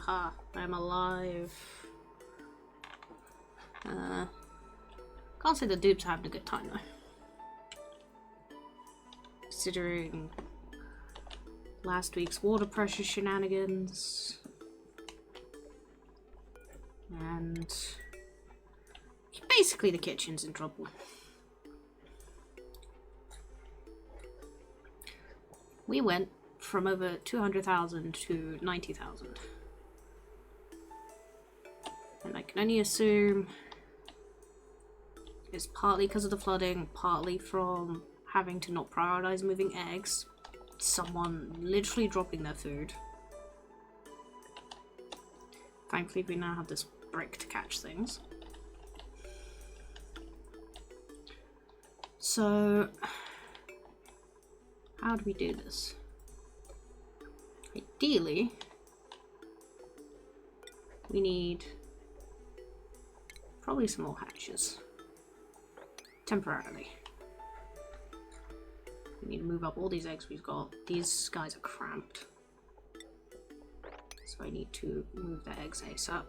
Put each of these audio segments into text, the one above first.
Haha, I'm alive. Can't say the dupes are having a good time though. Considering last week's water pressure shenanigans. And basically the kitchen's in trouble. We went from over 200,000 to 90,000. And I can only assume it's partly because of the flooding, partly from having to not prioritize moving eggs, someone literally dropping their food. Thankfully we now have this brick to catch things. So how do we do this? Ideally, we need probably some more hatches. Temporarily. We need to move up all these eggs we've got. These guys are cramped. So I need to move the eggs ASAP.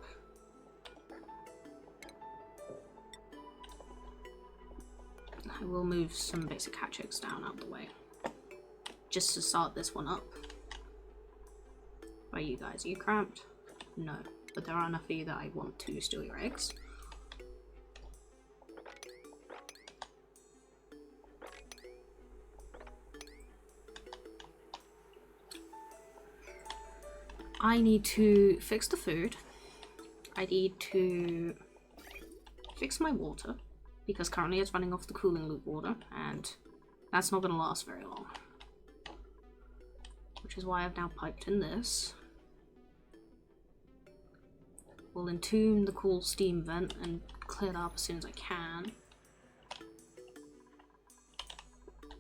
I will move some basic hatch eggs down out of the way. Just to start this one up. Where are you guys? Are you cramped? No. But there are enough of you that I want to steal your eggs. I need to fix the food. I need to fix my water, because currently it's running off the cooling loop water, and that's not going to last very long. Which is why I've now piped in this. We'll entomb the cool steam vent and clear that up as soon as I can.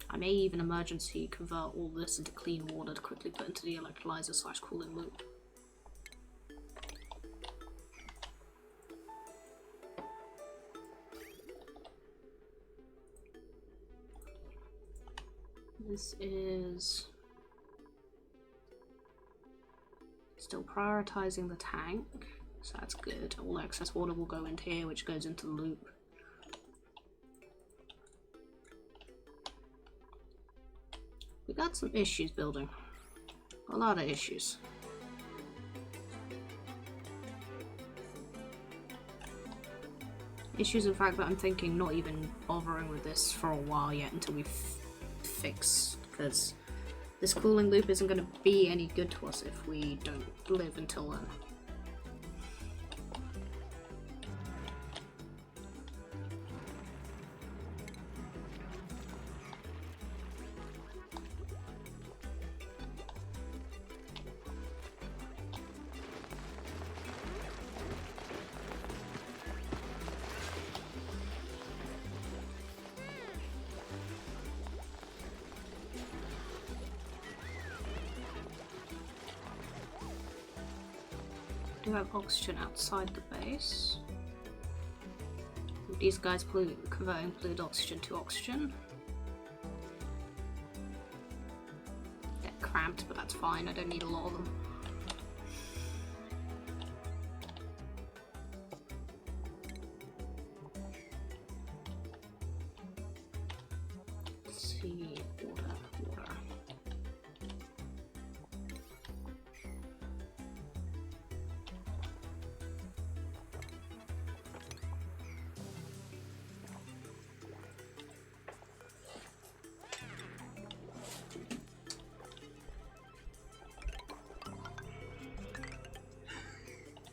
I may even emergency convert all this into clean water to quickly put into the electrolyzer / cooling loop. This is still prioritizing the tank, so that's good. All excess water will go into here, which goes into the loop. We got some issues building. A lot of issues. Issues, in fact, that I'm thinking not even bothering with this for a while yet until we fix, because this cooling loop isn't going to be any good to us if we don't live until then. Do have oxygen outside the base. These guys converting fluid oxygen to oxygen. They're cramped, but that's fine. I don't need a lot of them. Let's see, water.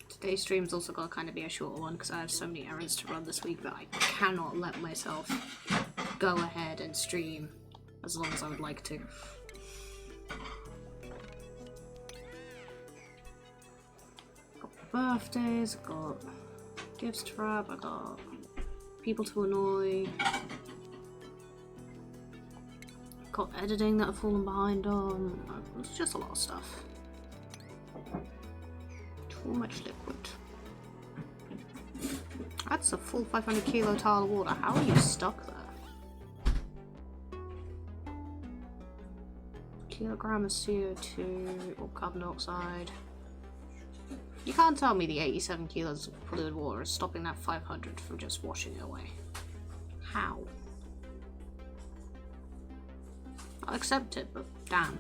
Today's stream's also got to kind of be a shorter one because I have so many errands to run this week that I cannot let myself go ahead and stream as long as I would like to. Got birthdays, I've got gifts to wrap, I got people to annoy, got editing that I've fallen behind on. It's just a lot of stuff. Too much liquid. That's a full 500 kilo tile of water. How are you stuck there? Kilogram of CO2 or carbon dioxide. You can't tell me the 87 kilos of polluted water is stopping that 500 from just washing it away. How? I'll accept it, but damn.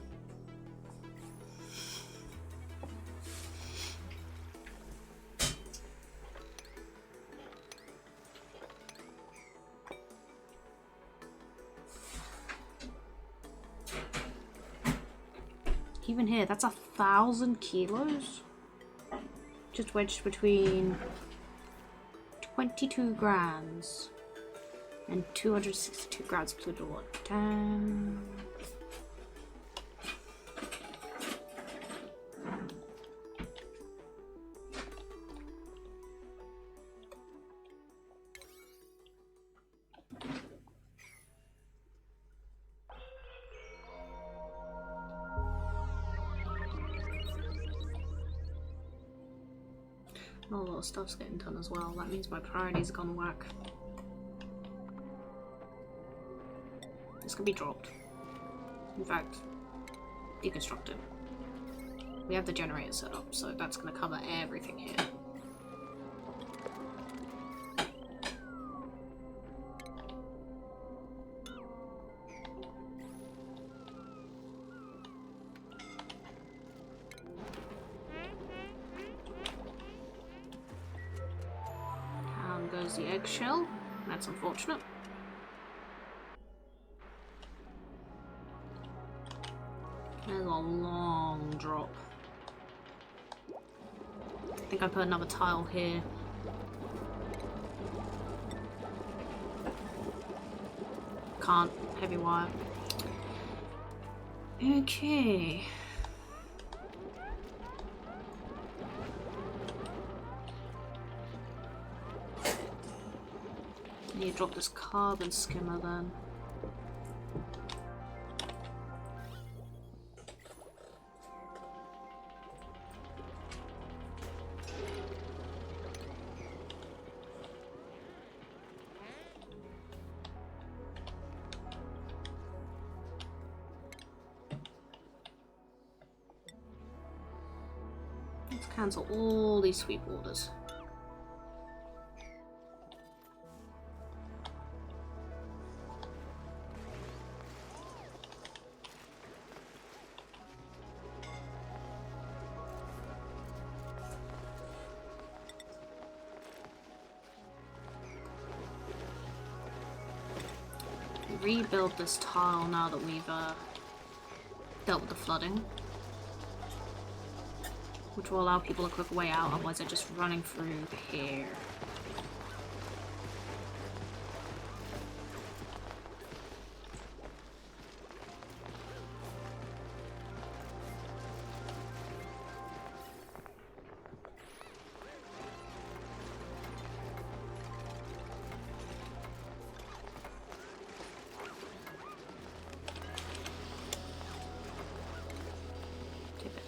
Even here, that's 1,000 kilos? Just wedged between 22 grams and 262 grams of polluted water. Damn. A lot of stuff's getting done as well. That means my priorities are gone whack. This can be dropped. In fact, deconstructed. We have the generator set up, so that's going to cover everything here. Goes the eggshell. That's unfortunate. There's a long drop. I think I put another tile here. Can't. Heavy wire. Okay. You drop this carbon skimmer then. Let's cancel all these sweep orders. Rebuild this tile now that we've dealt with the flooding, which will allow people a quick way out, otherwise they're just running through here.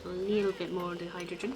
A little bit more of the hydrogen.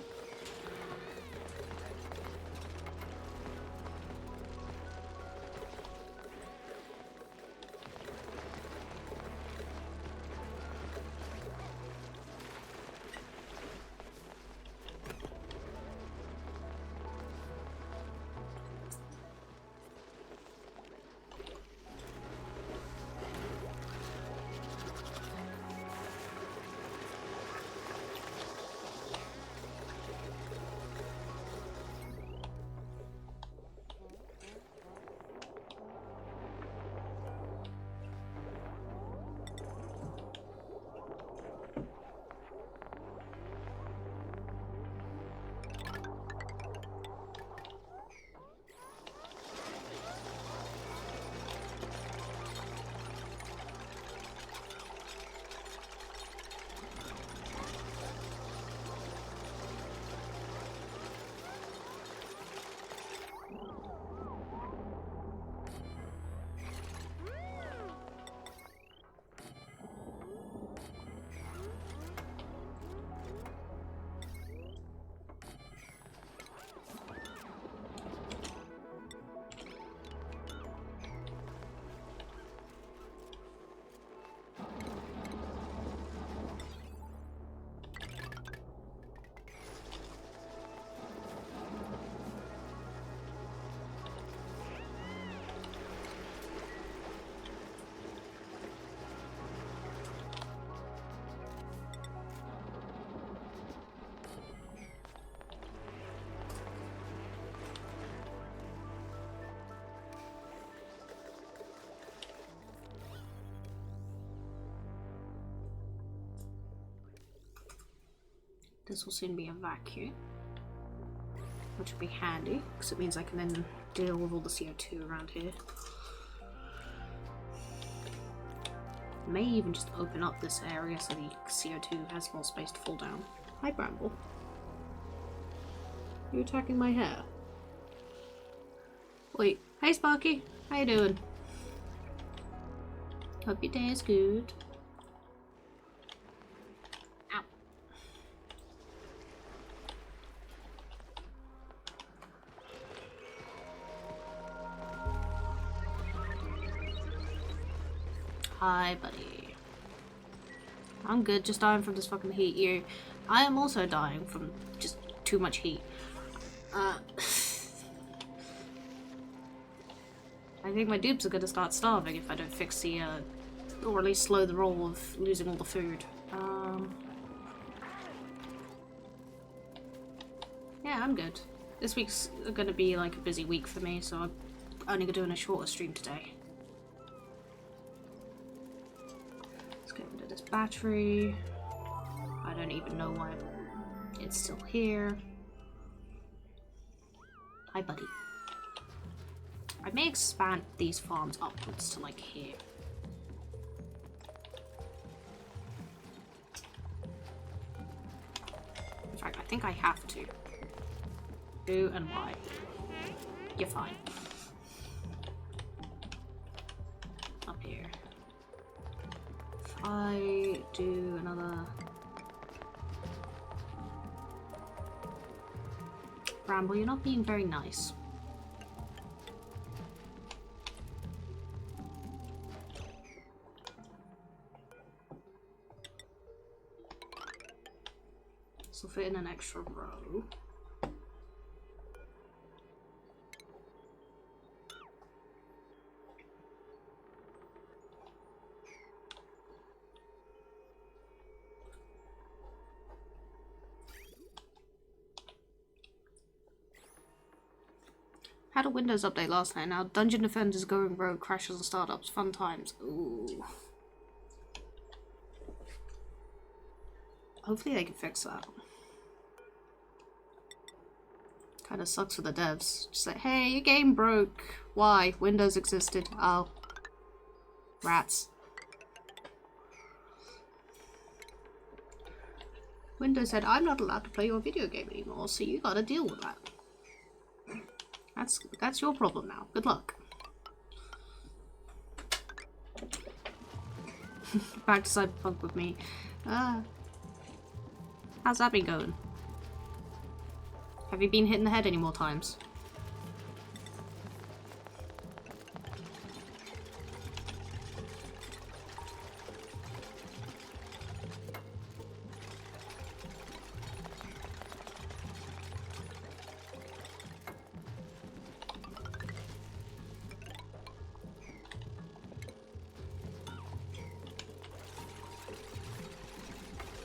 This will soon be a vacuum, which will be handy because it means I can then deal with all the CO2 around here. May even just open up this area so the CO2 has more space to fall down. Hi, Bramble. You attacking my hair? Wait. Hey, Sparky. How you doing? Hope your day is good. Ow. Hi, buddy. I'm good, just dying from this fucking heat. I am also dying from just too much heat. I think my dupes are gonna start starving if I don't fix the, or at least slow the roll of losing all the food. Yeah, I'm good. This week's gonna be like a busy week for me, so I'm only doing a shorter stream today. Let's get rid of this battery. I don't even know why it's still here. Hi, buddy. I may expand these farms upwards to like here. In fact, I think I have to. Who and why? You're fine. Up here. If I do another... Bramble, you're not being very nice. So fit in an extra row. Had a Windows update last night. Now Dungeon Defenders going rogue, crashes and startups. Fun times. Ooh. Hopefully they can fix that. Kinda sucks for the devs. Just like, hey, your game broke. Why? Windows existed. Oh. Rats. Windows said, I'm not allowed to play your video game anymore, so you gotta deal with that. That's your problem now. Good luck. Back to Cyberpunk with me. How's that been going? Have you been hit in the head any more times?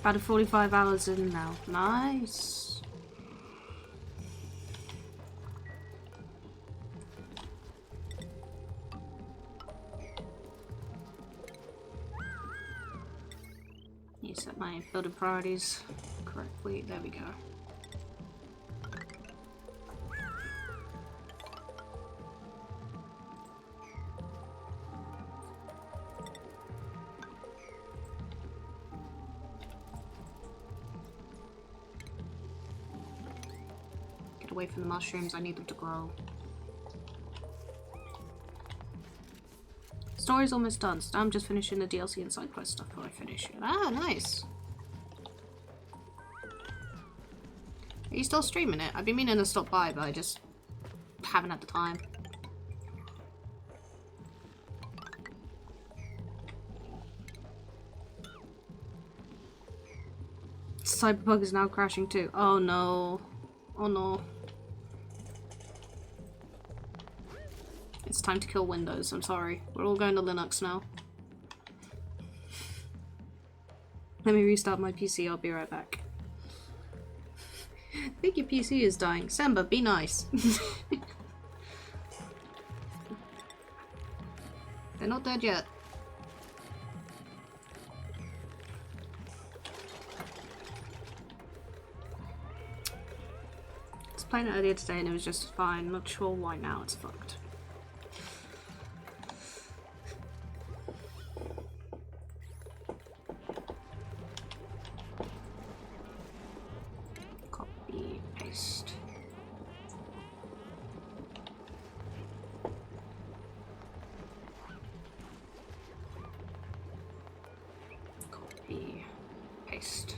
About 45 hours in now. Nice. You set my building priorities correctly. There we go. Away from the mushrooms, I need them to grow. Story's almost done, so I'm just finishing the DLC and side quest stuff before I finish it. Ah, nice! Are you still streaming it? I've been meaning to stop by, but I just haven't had the time. Cyberpunk is now crashing too. Oh no. Oh no. It's time to kill Windows, I'm sorry. We're all going to Linux now. Let me restart my PC, I'll be right back. I think your PC is dying. Samba, be nice. They're not dead yet. playing it earlier today and it was just fine. Not sure why now it's fucked. Copy, paste. Copy, paste.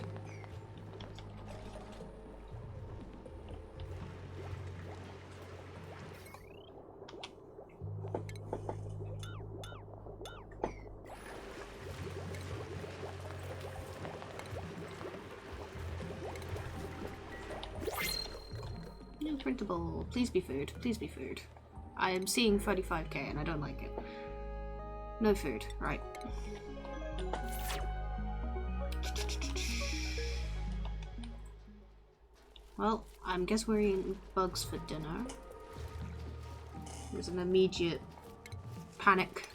Printable. Please be food. Please be food. I am seeing 35k and I don't like it. No food. Right. Well, I guess we're eating bugs for dinner. There's an immediate panic.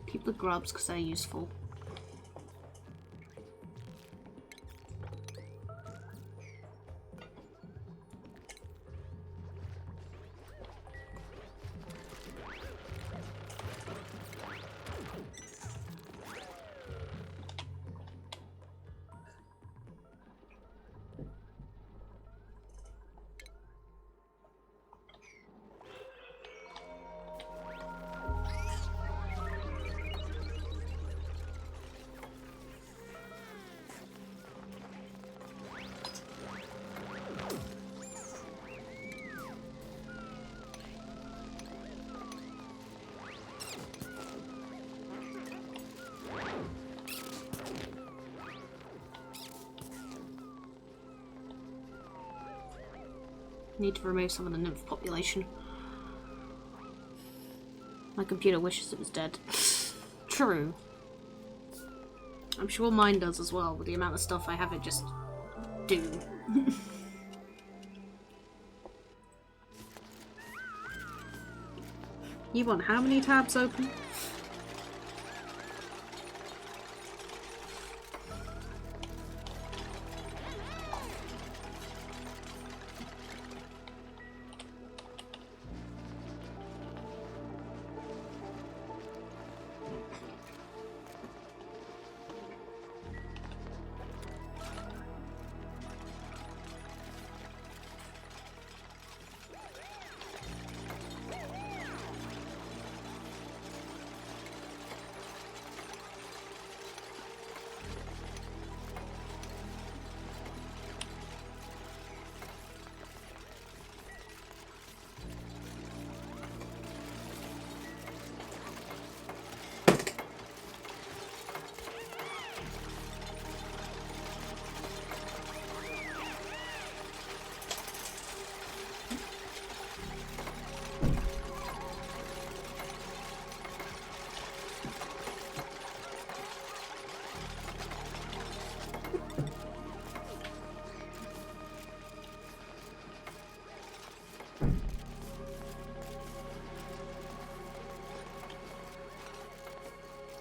Keep the grubs because they're useful. Need to remove some of the nymph population. My computer wishes it was dead. True. I'm sure mine does as well, with the amount of stuff I have it just do. You want how many tabs open?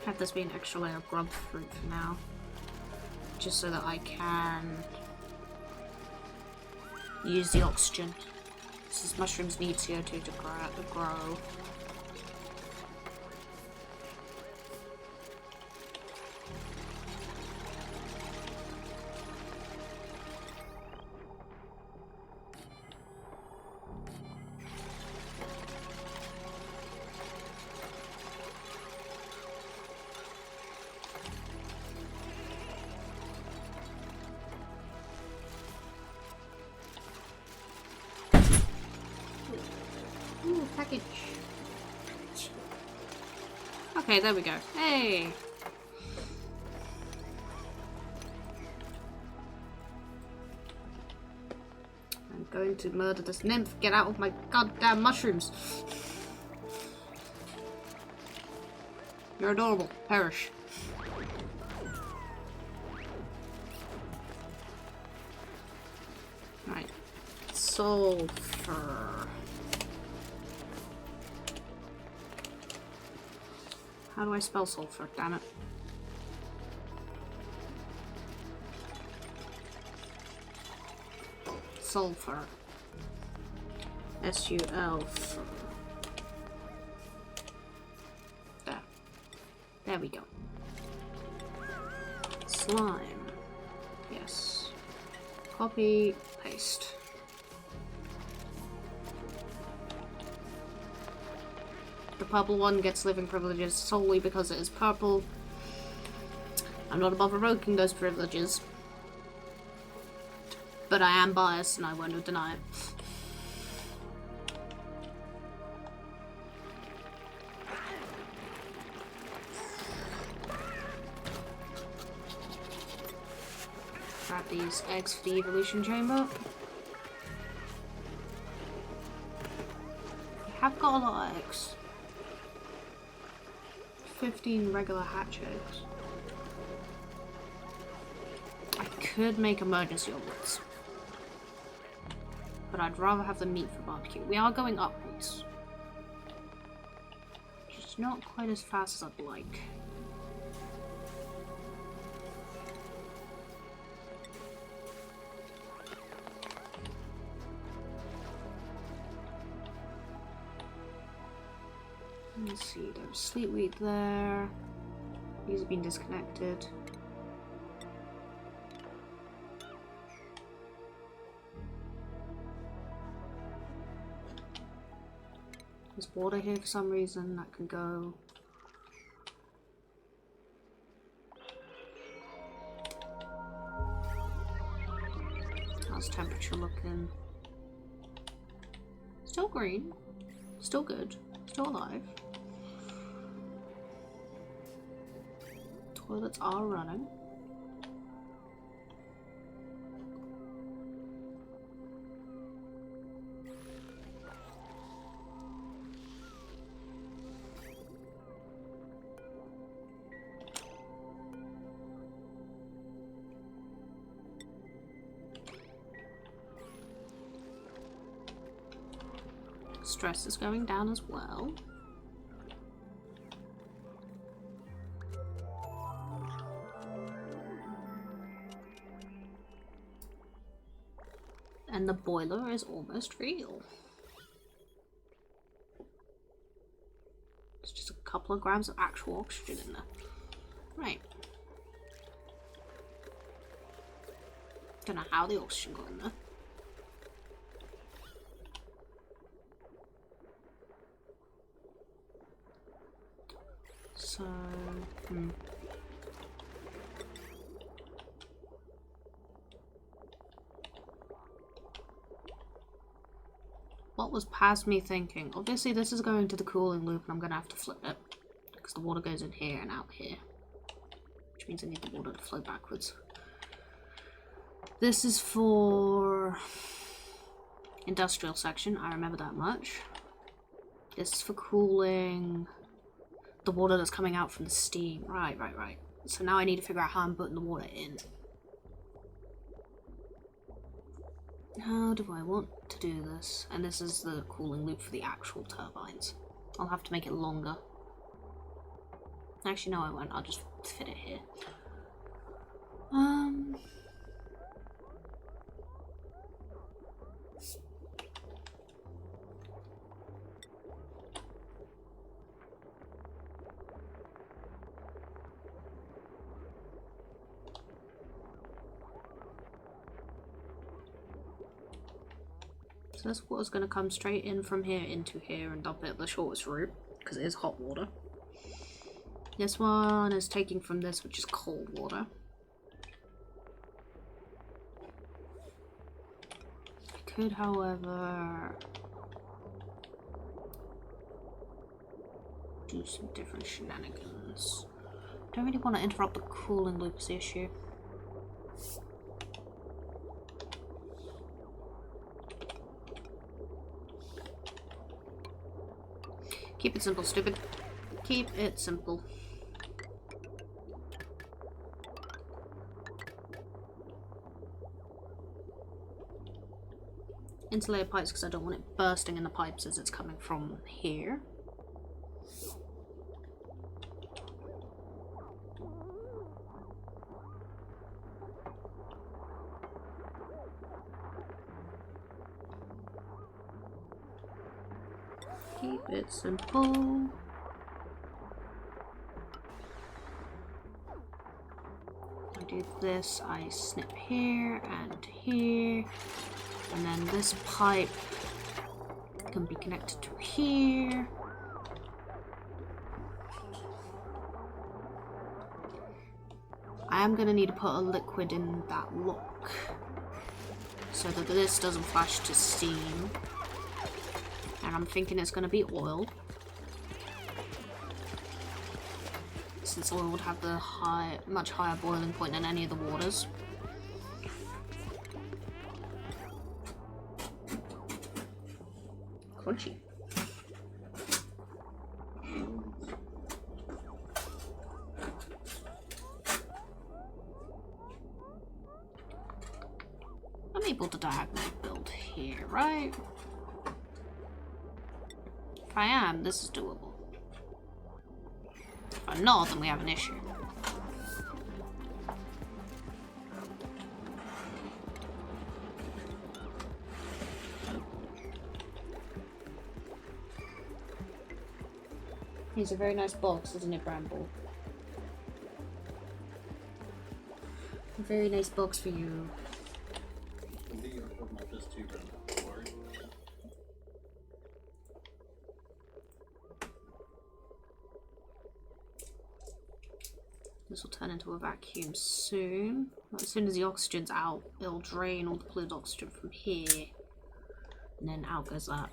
Have this be an extra layer of grub fruit for now, just so that I can use the oxygen. Since mushrooms need CO2 to grow. Ooh, package. Okay, there we go. Hey! I'm going to murder this nymph. Get out of my goddamn mushrooms. You're adorable. Perish. Right. Sulfur. How do I spell sulfur? Damn it. Sulfur. S-U-L. There. There we go. Slime. Yes. Copy, paste. The purple one gets living privileges solely because it is purple. I'm not above revoking those privileges. But I am biased and I won't deny it. Grab these eggs for the evolution chamber. We have got a lot of eggs. 15 regular hatch eggs. I could make emergency omelets. But I'd rather have the meat for barbecue. We are going upwards. Just not quite as fast as I'd like. Let's see, there's sleet wheat there. These have been disconnected. There's water here for some reason, that can go. How's temperature looking? Still green. Still good. Still alive. Toilets are running. Stress is going down as well. And the boiler is almost real. It's just a couple of grams of actual oxygen in there. Right. Don't know how the oxygen got in there. So, What was past me thinking? Obviously this is going to the cooling loop and I'm going to have to flip it. Because the water goes in here and out here. Which means I need the water to flow backwards. This is for industrial section, I remember that much. This is for cooling the water that's coming out from the steam. Right. So now I need to figure out how I'm putting the water in. How do I want to do this? And this is the cooling loop for the actual turbines. I'll have to make it longer. Actually, no, I won't. I'll just fit it here. So this water's going to come straight in from here into here and dump it at the shortest route, because it is hot water. This one is taking from this, which is cold water. I could, however, do some different shenanigans. Don't really want to interrupt the cooling loop's issue. Keep it simple, stupid. Keep it simple. Insulated pipes because I don't want it bursting in the pipes as it's coming from here. Keep it simple. I do this, I snip here and here, and then this pipe can be connected to here. I am going to need to put a liquid in that lock so that this doesn't flash to steam. And I'm thinking it's going to be oil, since oil would have the much higher boiling point than any of the waters. Crunchy. I'm able to diagonally build here, right? If I am, this is doable. If I'm not, then we have an issue. He's a very nice box, isn't it, Bramble? A very nice box for you. I think you were talking about this too, Bramble. This will turn into a vacuum soon. As soon as the oxygen's out, it'll drain all the fluid oxygen from here. And then out goes that.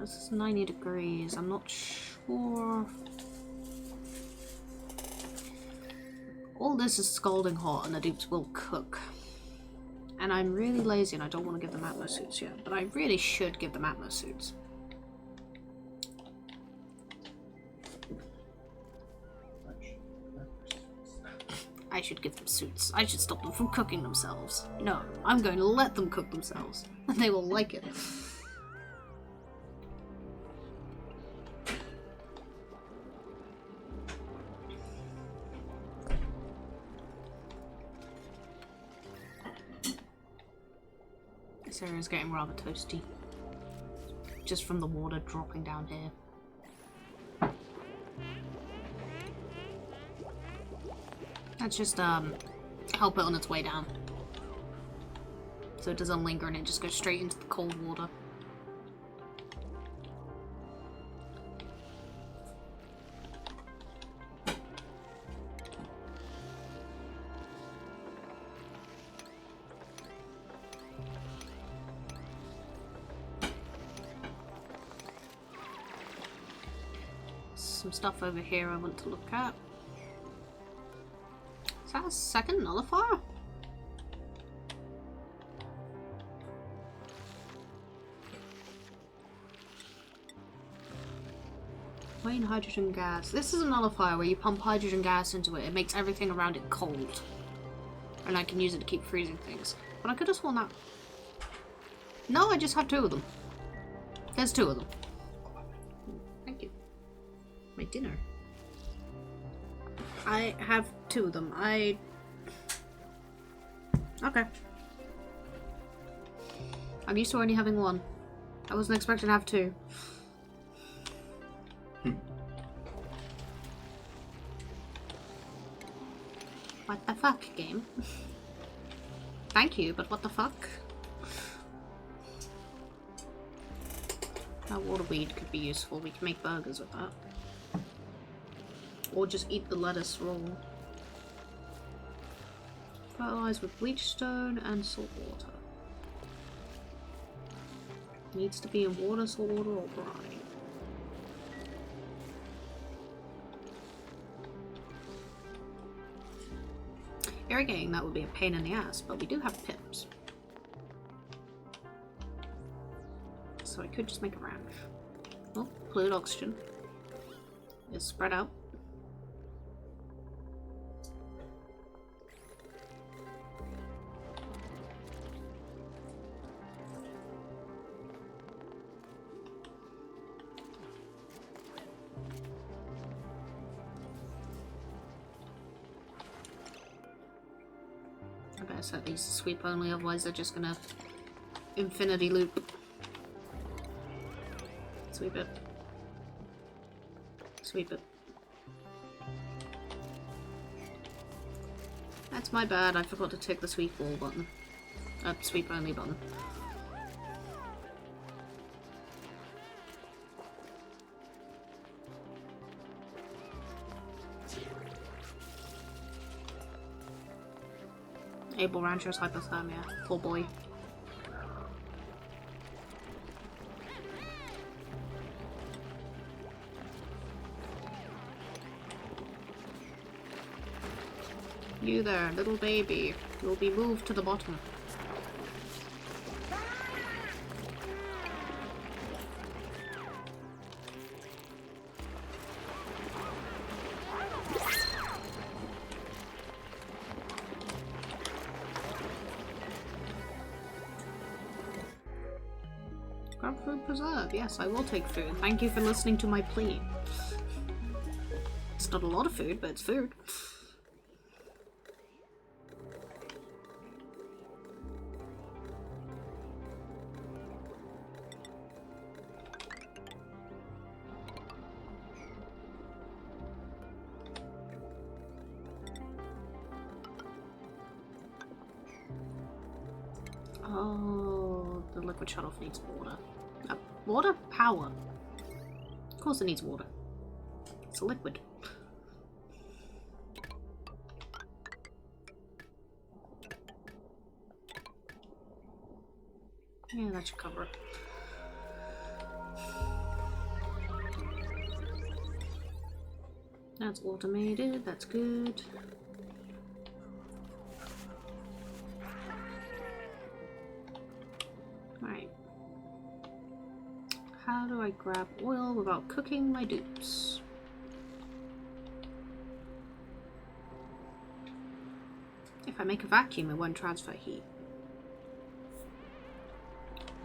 This is 90 degrees. I'm not sure. All this is scalding hot and the dupes will cook. And I'm really lazy and I don't want to give them Atmo suits yet, but I really should give them Atmo suits. I should give them suits. I should stop them from cooking themselves. No, I'm going to let them cook themselves. And they will like it. This area is getting rather toasty. Just from the water dropping down here. Let's just help it on its way down. So it doesn't linger and it just goes straight into the cold water. Some stuff over here I want to look at. Is that a second nullifier? Plain hydrogen gas. This is a nullifier where you pump hydrogen gas into it. It makes everything around it cold. And I can use it to keep freezing things. But I could have sworn that... No, I just have two of them. There's two of them. Thank you. My dinner. I have two of them. Okay. I'm used to only having one. I wasn't expecting to have two. What the fuck, game? Thank you, but what the fuck? That water weed could be useful. We can make burgers with that. Or just eat the lettuce raw. Fertilize with bleach stone and salt water. Needs to be in water, salt water, or brine. Irrigating that would be a pain in the ass, but we do have pips. So I could just make a ranch. Well, fluid oxygen is spread out. Better set these to sweep only, otherwise they're just gonna infinity loop. Sweep it. Sweep it. That's my bad, I forgot to tick the sweep all button. Sweep only button. Able Rancher's hypothermia. Poor boy. You there, little baby. You'll be moved to the bottom. Grab food preserve. Yes, I will take food. Thank you for listening to my plea. It's not a lot of food, but it's food. Oh, the liquid shutoff needs water. Water? Power. Of course it needs water. It's a liquid. Yeah, that should cover it. That's automated, that's good. Right. How do I grab oil without cooking my dupes? If I make a vacuum, it won't transfer heat.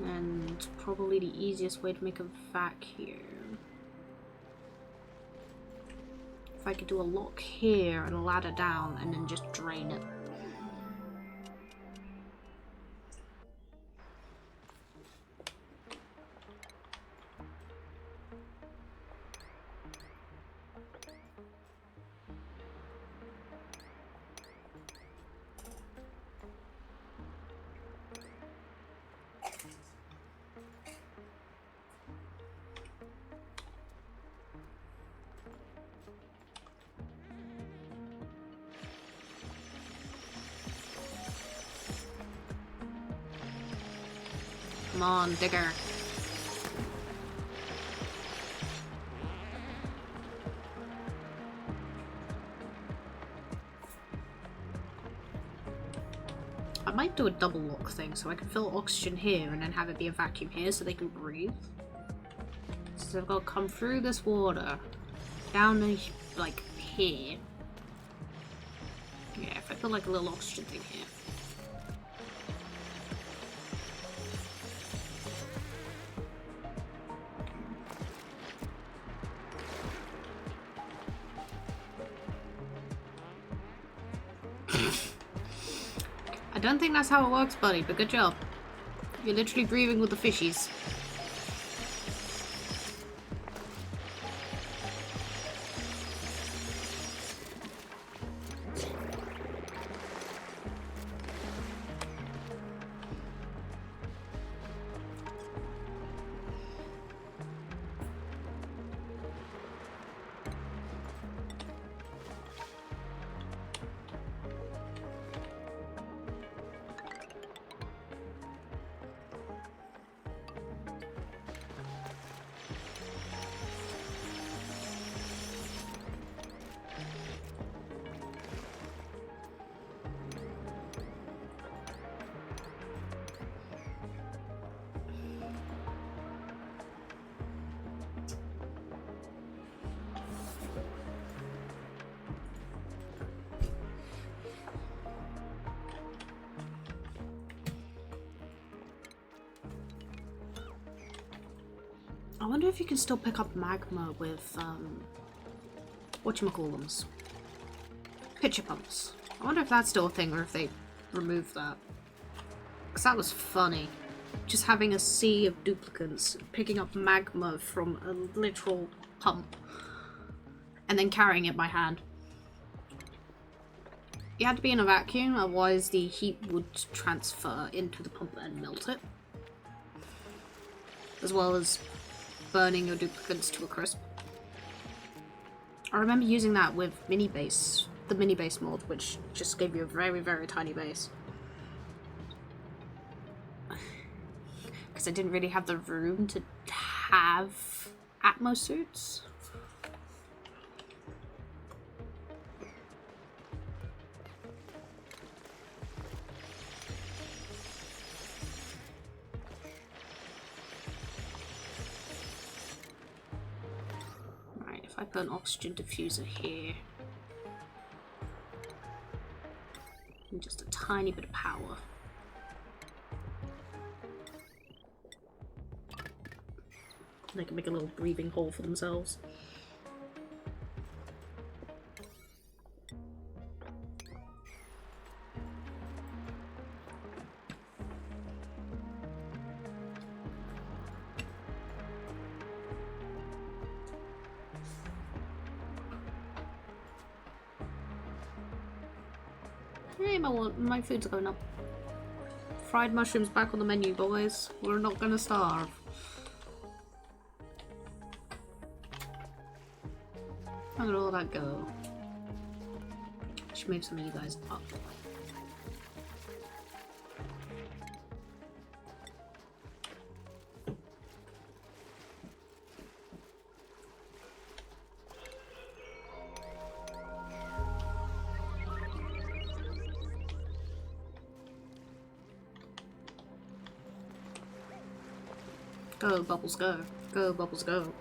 And probably the easiest way to make a vacuum. If I could do a lock here and a ladder down and then just drain it. Come on, digger. I might do a double lock thing so I can fill oxygen here and then have it be a vacuum here so they can breathe. So I've got to come through this water, down like here. Yeah, if I put like a little oxygen thing here. I don't think that's how it works, buddy, but good job. You're literally breathing with the fishies. I wonder if you can still pick up magma with, whatchamacallums? Pitcher pumps. I wonder if that's still a thing or if they remove that. Because that was funny. Just having a sea of duplicates, picking up magma from a literal pump, and then carrying it by hand. You had to be in a vacuum, otherwise the heat would transfer into the pump and melt it. As well as burning your duplicates to a crisp. I remember using that with mini base, the mini base mod, which just gave you a very, very tiny base. Because I didn't really have the room to have Atmo suits. I put an oxygen diffuser here. And just a tiny bit of power. They can make a little breathing hole for themselves. Hey, my food's going up. Fried mushrooms back on the menu, boys. We're not gonna starve. How did all that go? I should move some of you guys up. Go, Bubbles, go. Go, Bubbles, go.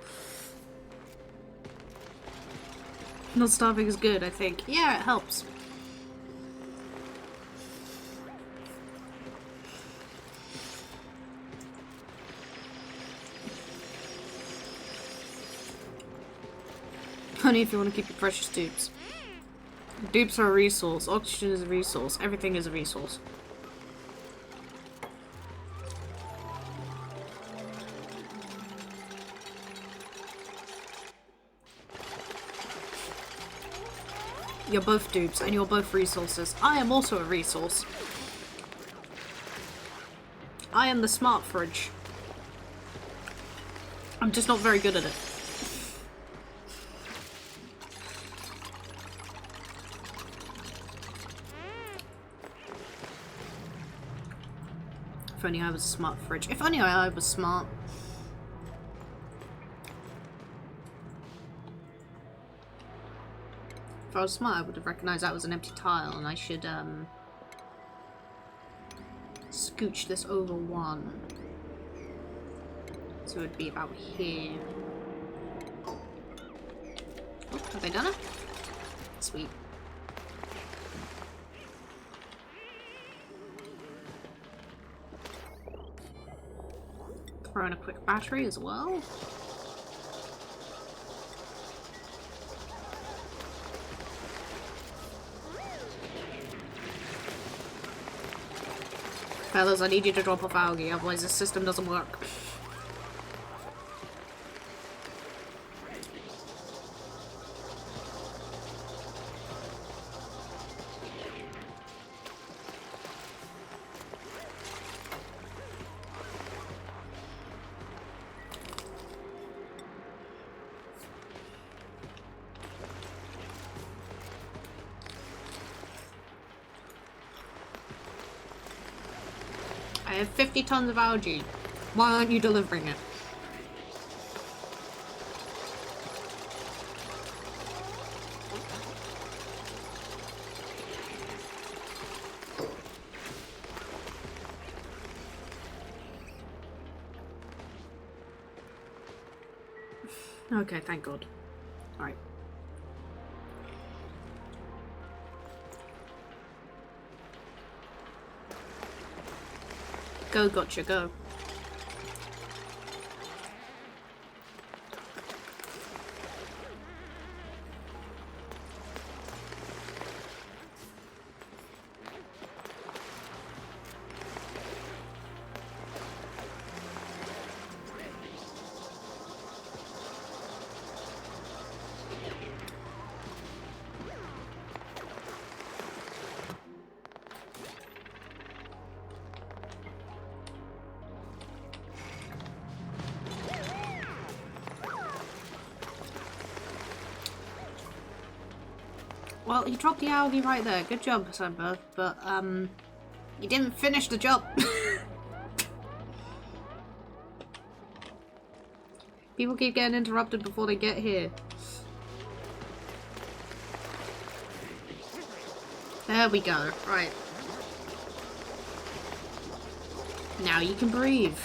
Not starving is good, I think. Yeah, it helps. Honey, if you want to keep your precious dupes. Dupes are a resource. Oxygen is a resource. Everything is a resource. You're both dupes, and you're both resources. I am also a resource. I am the smart fridge. I'm just not very good at it. If only I was a smart fridge. If only I was smart. If I was smart, I would have recognized that was an empty tile, and I should, scooch this over one. So it would be about here. Oh, have they done it? Sweet. Throw in a quick battery as well. Fellas, I need you to drop off algae, otherwise this system doesn't work. I have 50 tons of algae. Why aren't you delivering it? Okay, thank God. Alright. Go, gotcha, go. Well, he dropped the algae right there. Good job, Sunbird. But, you didn't finish the job. People keep getting interrupted before they get here. There we go. Right. Now you can breathe.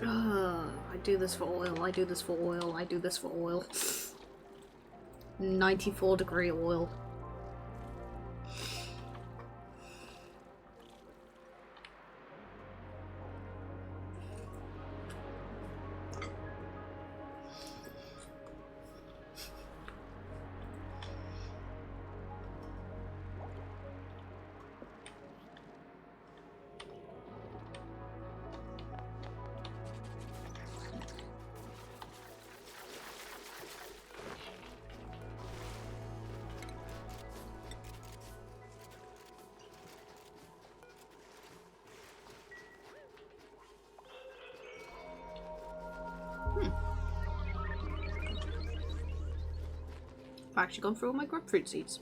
I do this for oil, I do this for oil, I do this for oil. 94-degree oil. I've actually gone through all my grapefruit seeds.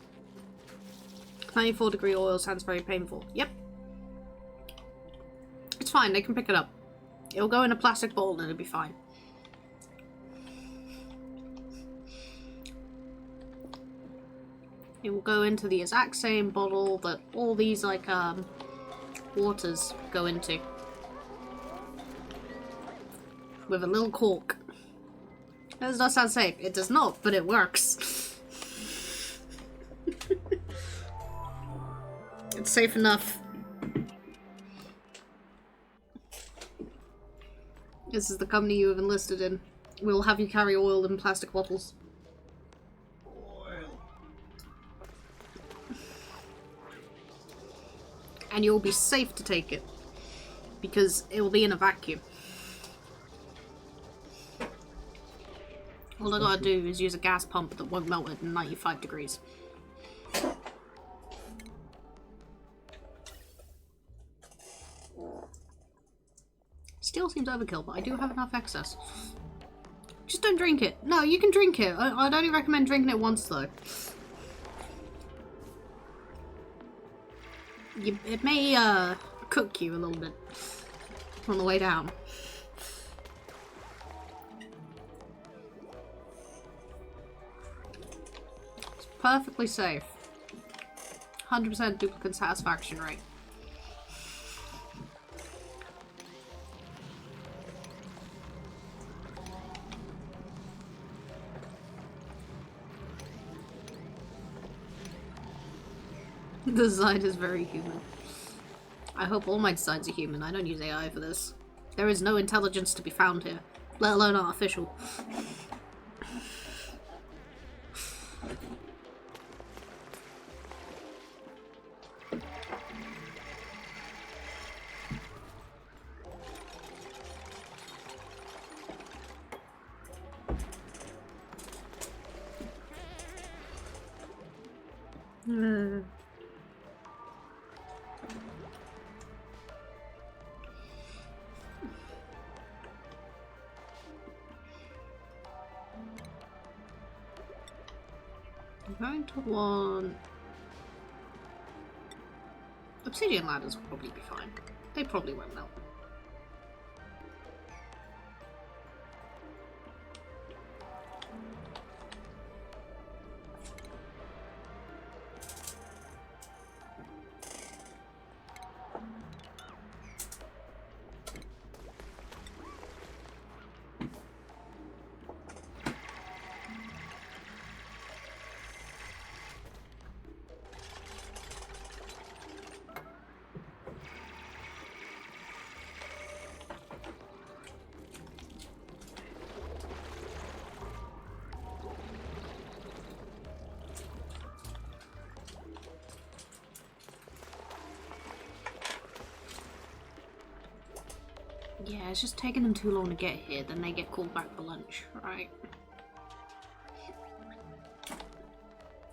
94-degree oil sounds very painful. Yep. It's fine, they can pick it up. It'll go in a plastic bowl and it'll be fine. It will go into the exact same bottle that all these, like, waters go into. With a little cork. That does not sound safe. It does not, but it works. It's safe enough. This is the company you have enlisted in. We'll have you carry oil in plastic bottles. Oil. And you'll be safe to take it. Because it will be in a vacuum. All I gotta do is use a gas pump that won't melt at 95 degrees. Still seems overkill, but I do have enough excess. Just don't drink it. No, you can drink it. I'd only recommend drinking it once, though. It may, cook you a little bit on the way down. It's perfectly safe. 100% duplicate satisfaction rate. The design is very human. I hope all my designs are human. I don't use AI for this. There is no intelligence to be found here, let alone artificial. I'm going to want... Obsidian ladders will probably be fine. They probably won't melt. Yeah, it's just taking them too long to get here, then they get called back for lunch, right?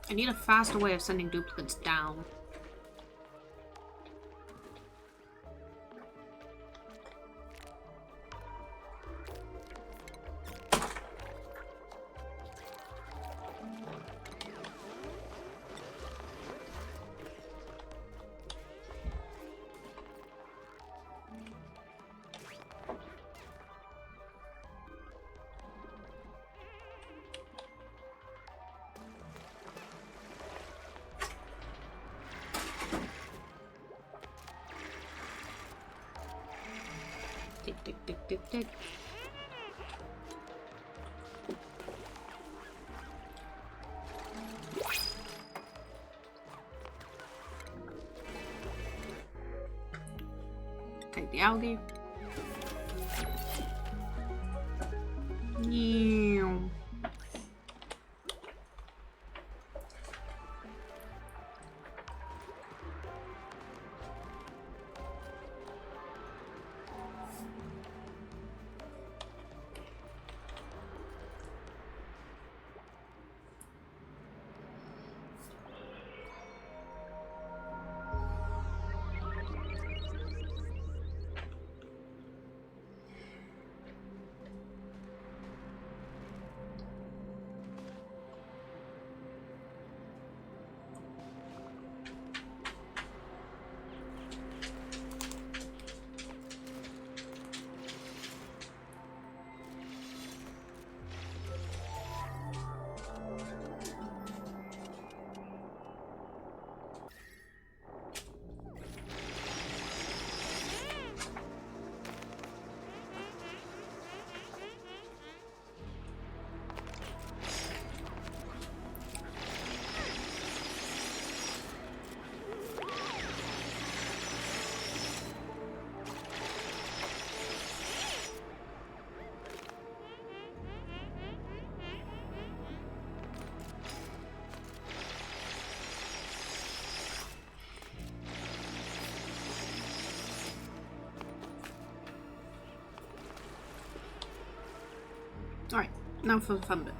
I need a faster way of sending duplicates down. Tick, tick, tick, tick, tick. Take the algae. Yeah. Alright, now for the fun bit.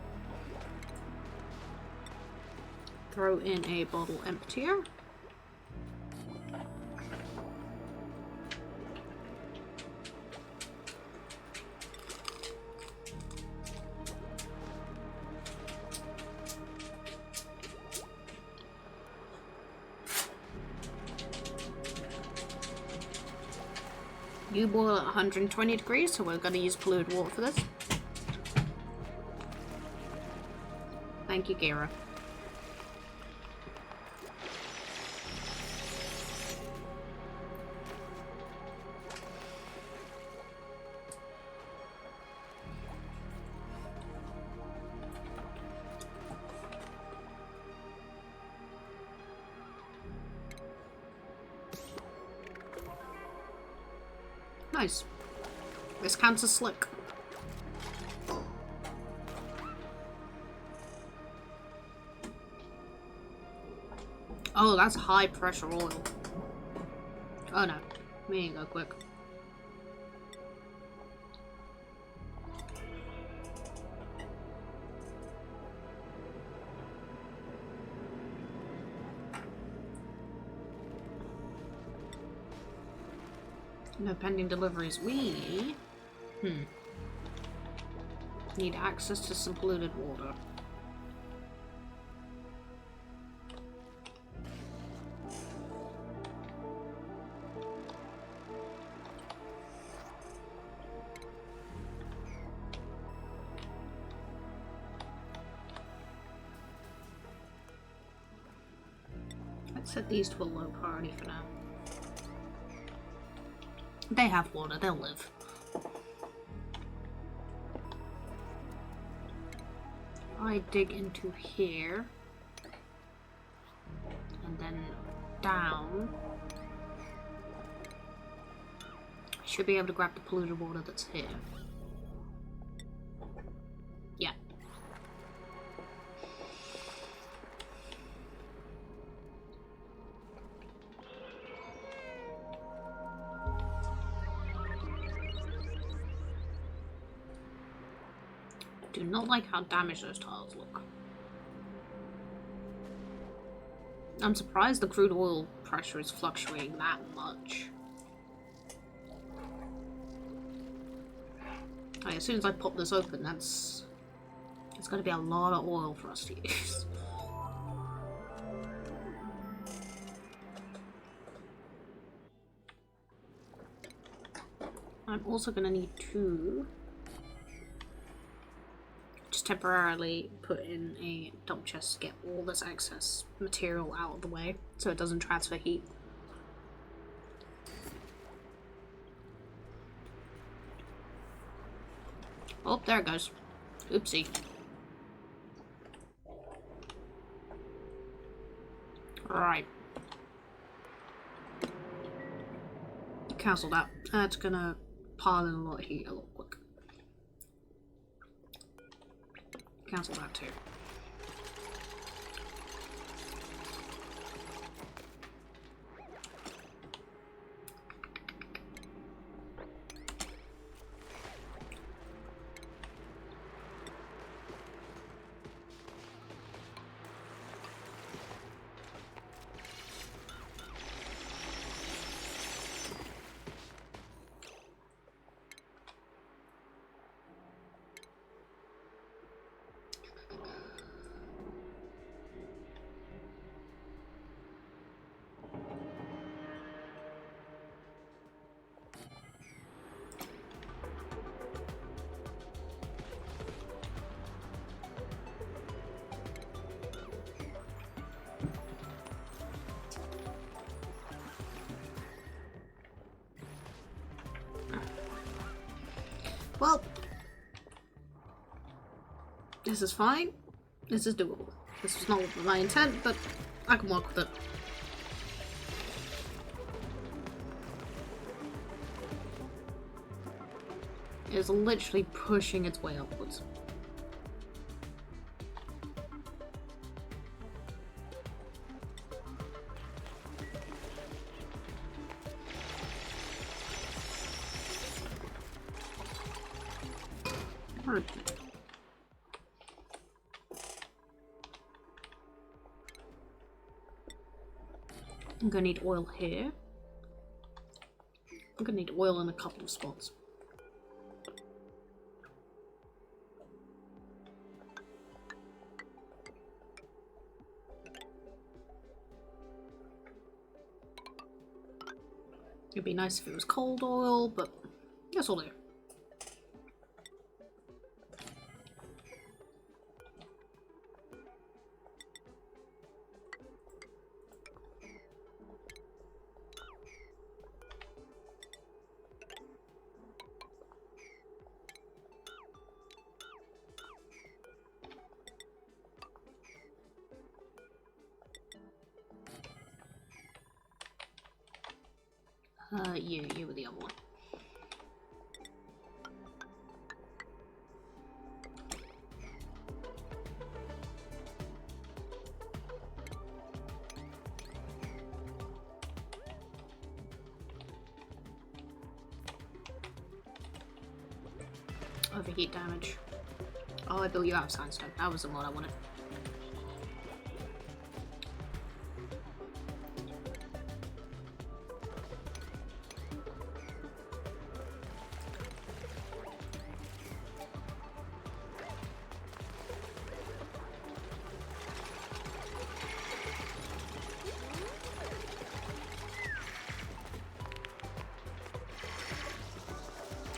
Throw in a bottle emptier. You boil at 120 degrees, so we're going to use polluted water for this. Thank you, Gira. Nice. This counts as slick. Oh, that's high pressure oil. Oh no, me ain't go quick. No pending deliveries. We need access to some polluted water. Let's set these to a low priority for now. They have water, they'll live. I dig into here and then down. I should be able to grab the polluted water that's here. Yeah. Do not like how damaged those tiles look. I'm surprised the crude oil pressure is fluctuating that much. Like, as soon as I pop this open, it's going to be a lot of oil for us to use. I'm also going to need to just temporarily put in a dump chest to get all this excess material out of the way so it doesn't transfer heat. Oh, there it goes. Oopsie. Right. Cancel that. That's gonna pile in a lot of heat a lot quicker. Cancel that too. Well, this is fine. This is doable. This was not my intent, but I can work with it. It is literally pushing its way upwards. I'm gonna need oil here. I'm gonna need oil in a couple of spots. It'd be nice if it was cold oil, but that's all do. You were the other one. Overheat damage. Oh, I built you out of sandstone. That was the one I wanted.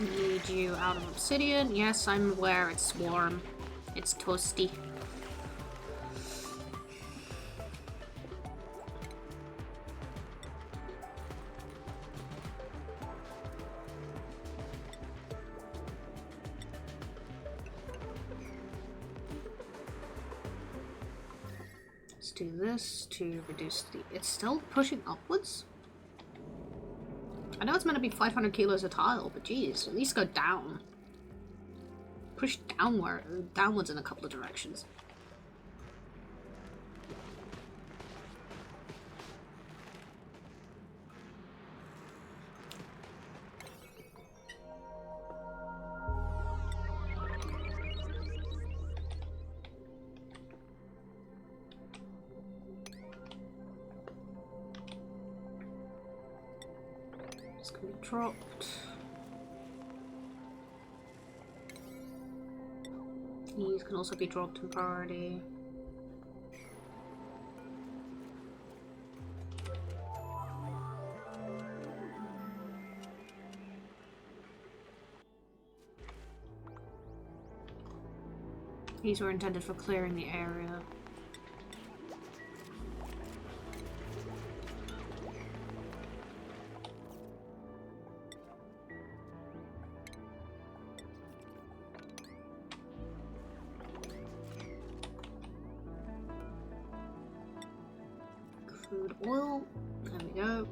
Need you out of obsidian. Yes, I'm aware it's warm. It's toasty. Let's do this to reduce the... It's still pushing upwards? I know it's meant to be 500 kilos a tile, but geez, at least go down. Push downwards in a couple of directions. This can be dropped. These can also be dropped in priority. These were intended for clearing the area. Crude oil. There we go.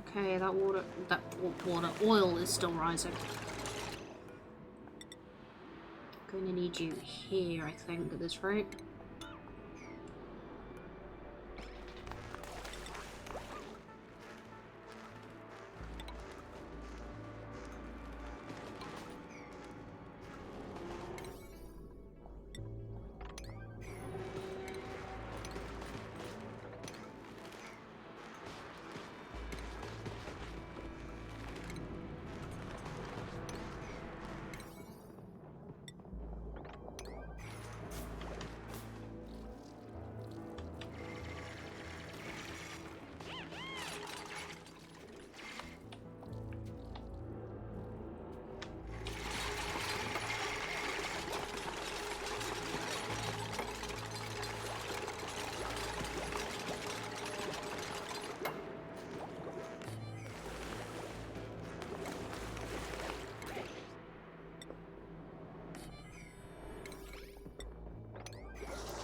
Okay, that oil is still rising. Going to need you here, I think, at this rate.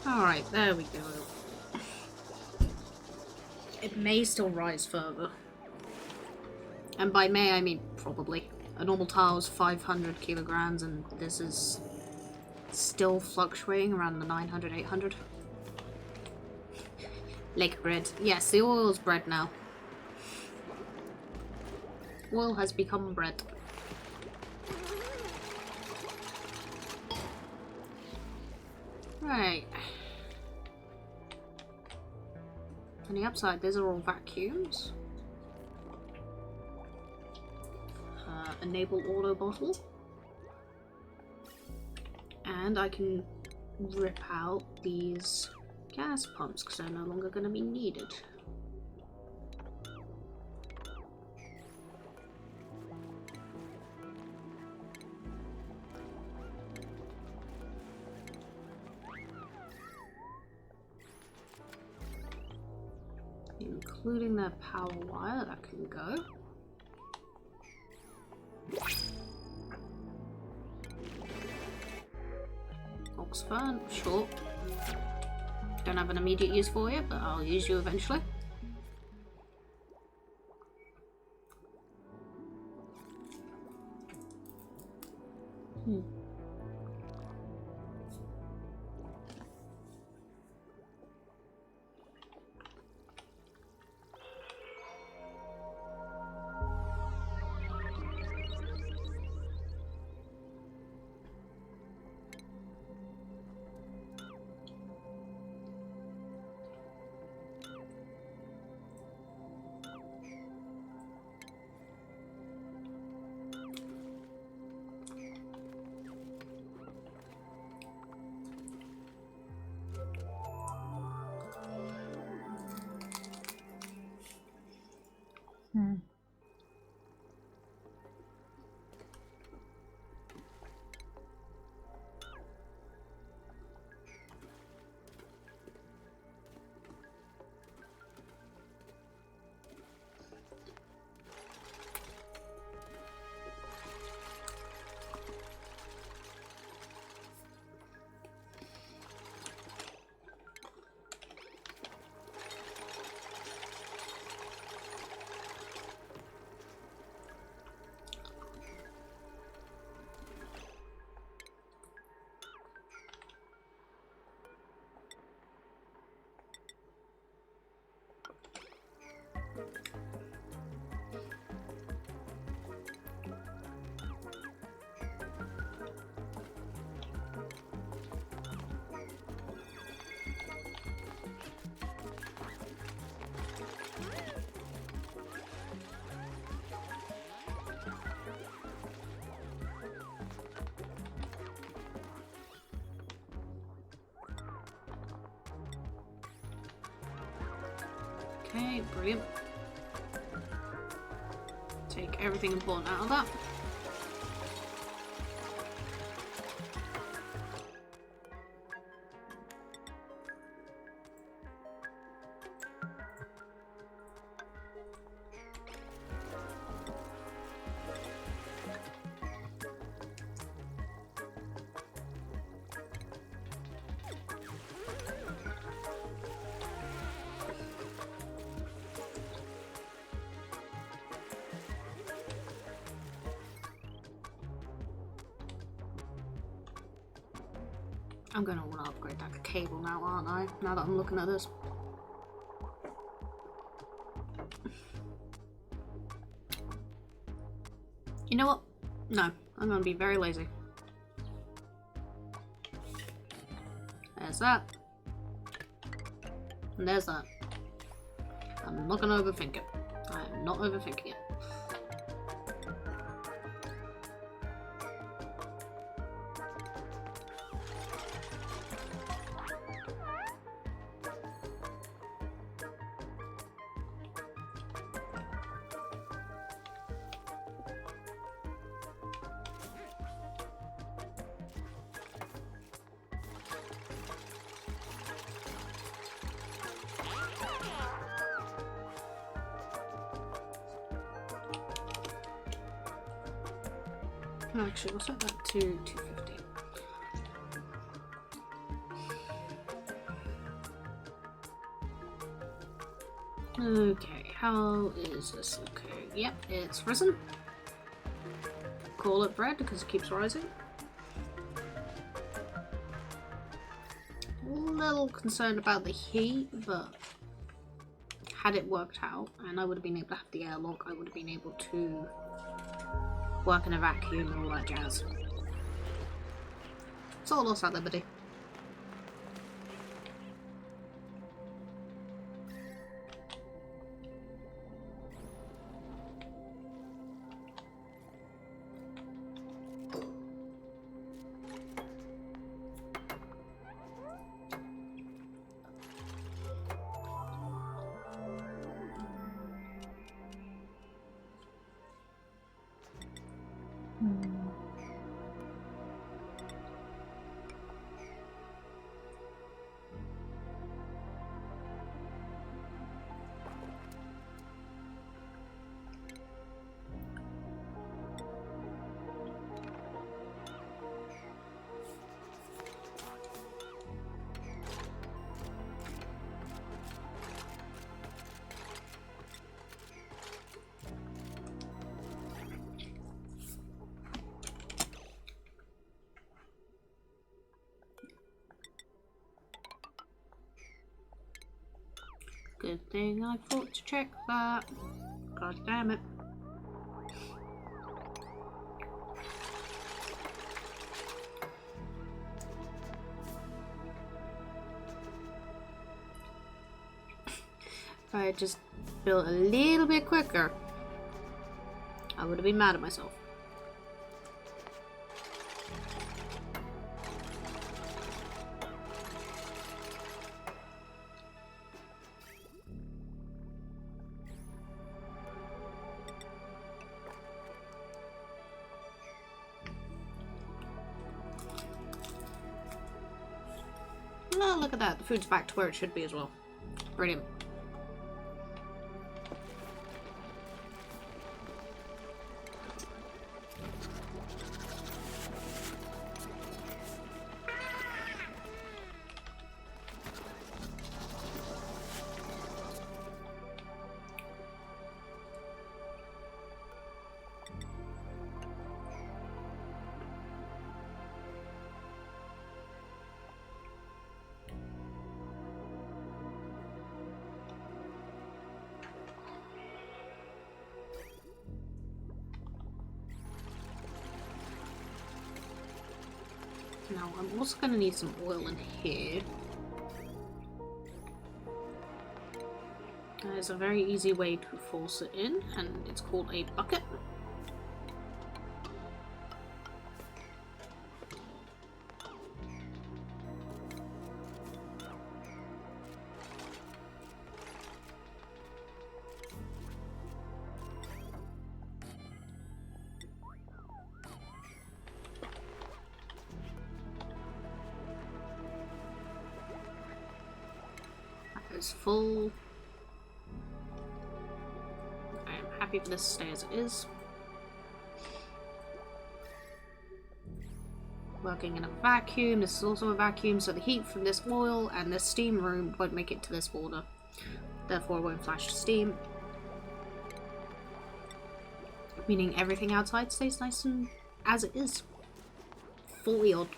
Alright, there we go. It may still rise further. And by may, I mean probably. A normal tile is 500 kilograms, and this is still fluctuating around the 900, 800. Lake bread. Yes, the oil is bread now. Oil has become bread. Right. On the upside, these are all vacuums. Enable auto bottle. And I can rip out these gas pumps because they're no longer going to be needed. Including the power wire, that can go. Oxfern, sure. Don't have an immediate use for you, but I'll use you eventually. Okay, brilliant. Take everything important out of that. I'm gonna want to upgrade that cable now, aren't I? Now that I'm looking at this. You know what? No, I'm gonna be very lazy. There's that. And there's that. I'm not gonna overthink it. I am not overthinking it. Actually, we'll set that to 250. Okay, how is this looking? Yep, it's risen. Call it bread because it keeps rising. A little concerned about the heat, but had it worked out and I would have been able to have the airlock, I would have been able to work in a vacuum and all that jazz. It's all lost at liberty. Good thing I thought to check that. God damn it. If I had just built a little bit quicker, I would have been mad at myself. Oh, look at that. The food's back to where it should be as well. Brilliant. Now, I'm also going to need some oil in here. There's a very easy way to force it in, and it's called a bucket. is full. I am happy for this to stay as it is. Working in a vacuum. This is also a vacuum, so the heat from this oil and this steam room won't make it to this water. Therefore, it won't flash to steam. Meaning everything outside stays nice and as it is. Fully odd.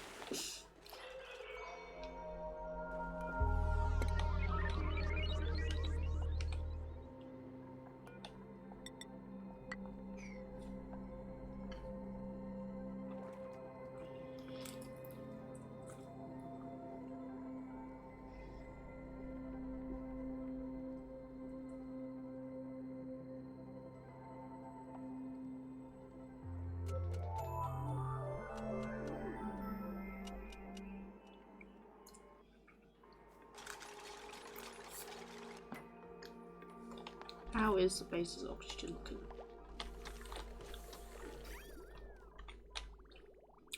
How is the base's oxygen looking?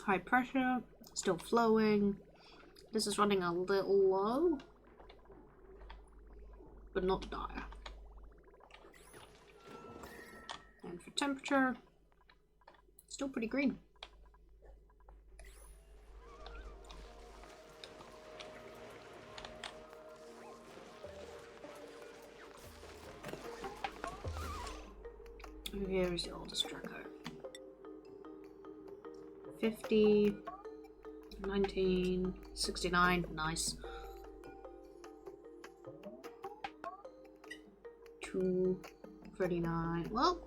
High pressure, still flowing. This is running a little low, but not dire. And for temperature, still pretty green. Here is the oldest Draco. 50, 19, 69, nice. 2, 39. Well,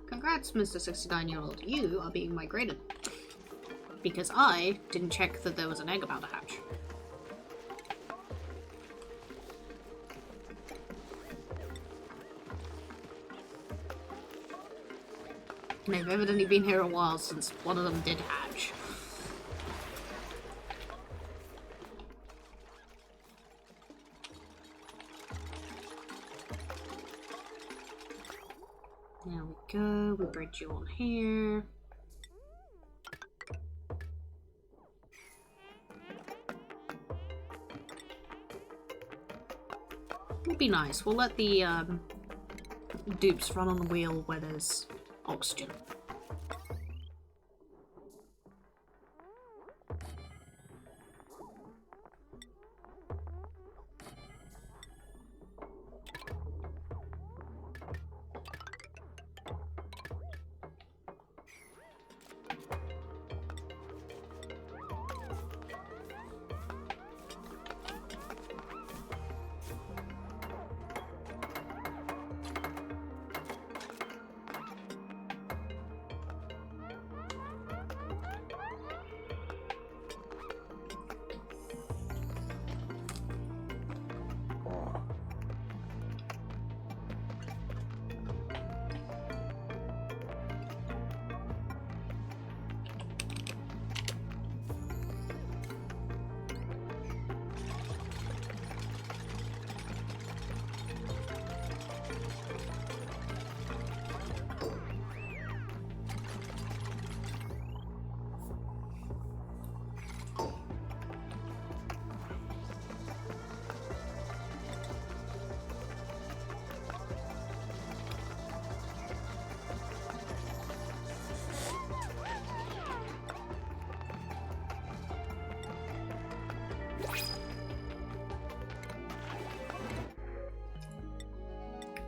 congrats, Mr. 69-year-old. You are being migrated. Because I didn't check that there was an egg about to hatch. They've evidently been here a while since one of them did hatch. There we go, we bridge you on here. Would be nice. We'll let the dupes run on the wheel where there's oxygen.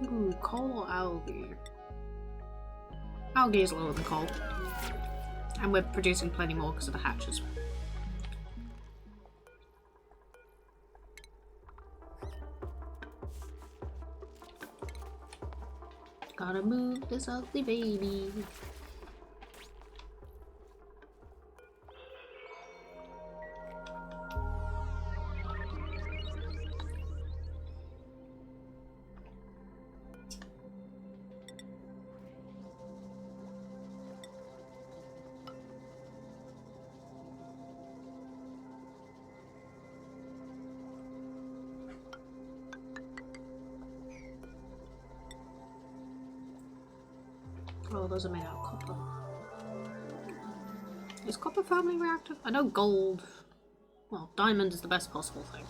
Ooh, coal or algae? Algae is lower than coal. And we're producing plenty more because of the hatches. Gotta move this ugly baby. Oh, those are made out of copper. Is copper firmly reactive? I know gold... Well, diamond is the best possible thing.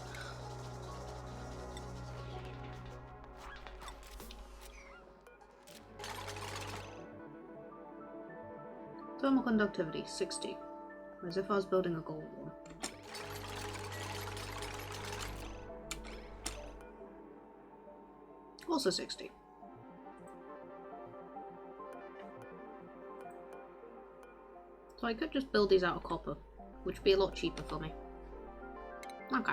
Thermal conductivity, 60. As if I was building a gold one. Also 60. So I could just build these out of copper, which would be a lot cheaper for me. Okay.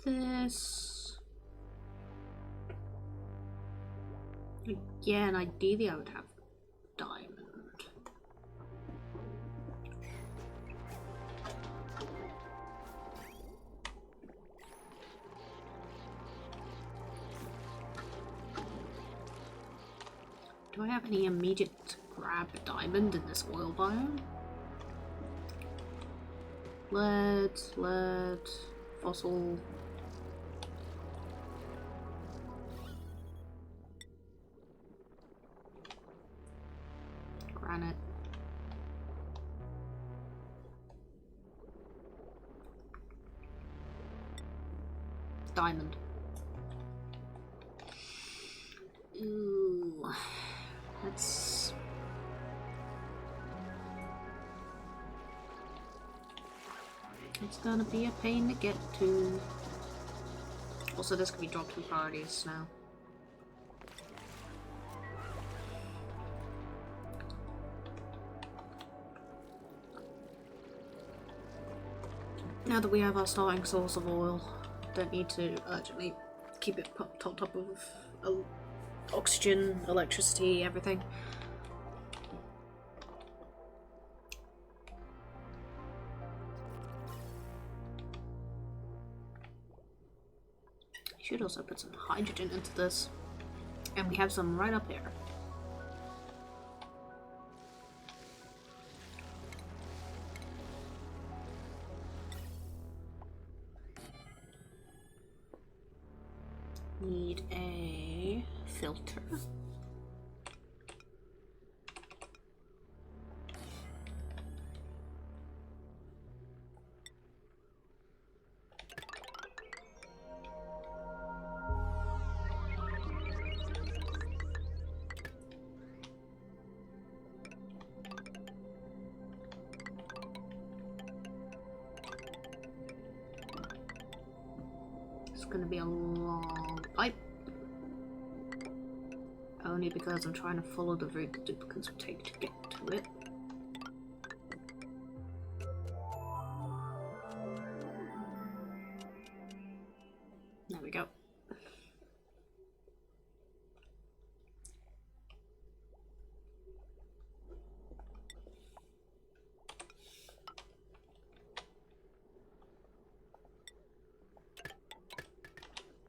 This again, ideally I would have diamond. Do I have any immediate grab diamond in this oil biome? Lead, fossil. Granite. Diamond. Ooh. That's... It's gonna be a pain to get to. Also, this can be dropped in priorities now. Now that we have our starting source of oil, don't need to urgently keep it topped up of oxygen, electricity, everything. Should also put some hydrogen into this, and we have some right up here. Need a filter. It's gonna be a long pipe. Only because I'm trying to follow the route the duplicates will take to get to it. There we go.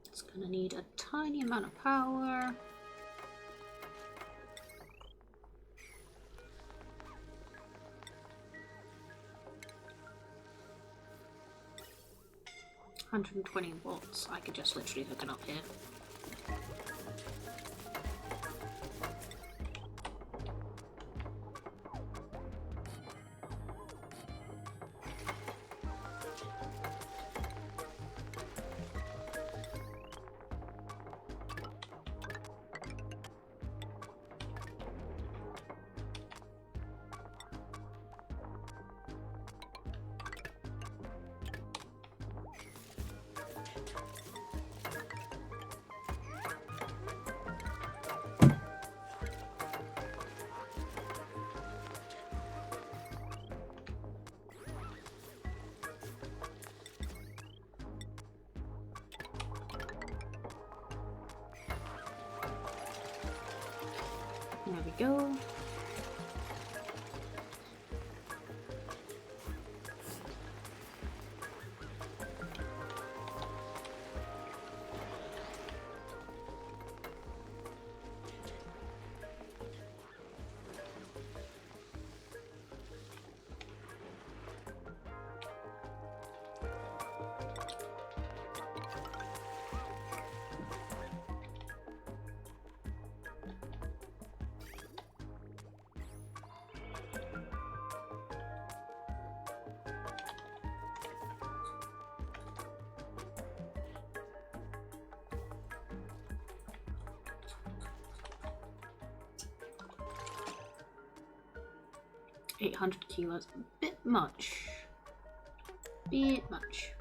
It's gonna need a tiny amount of power. $120 I could just literally hook it up here. go. $800 a bit much. Bit much.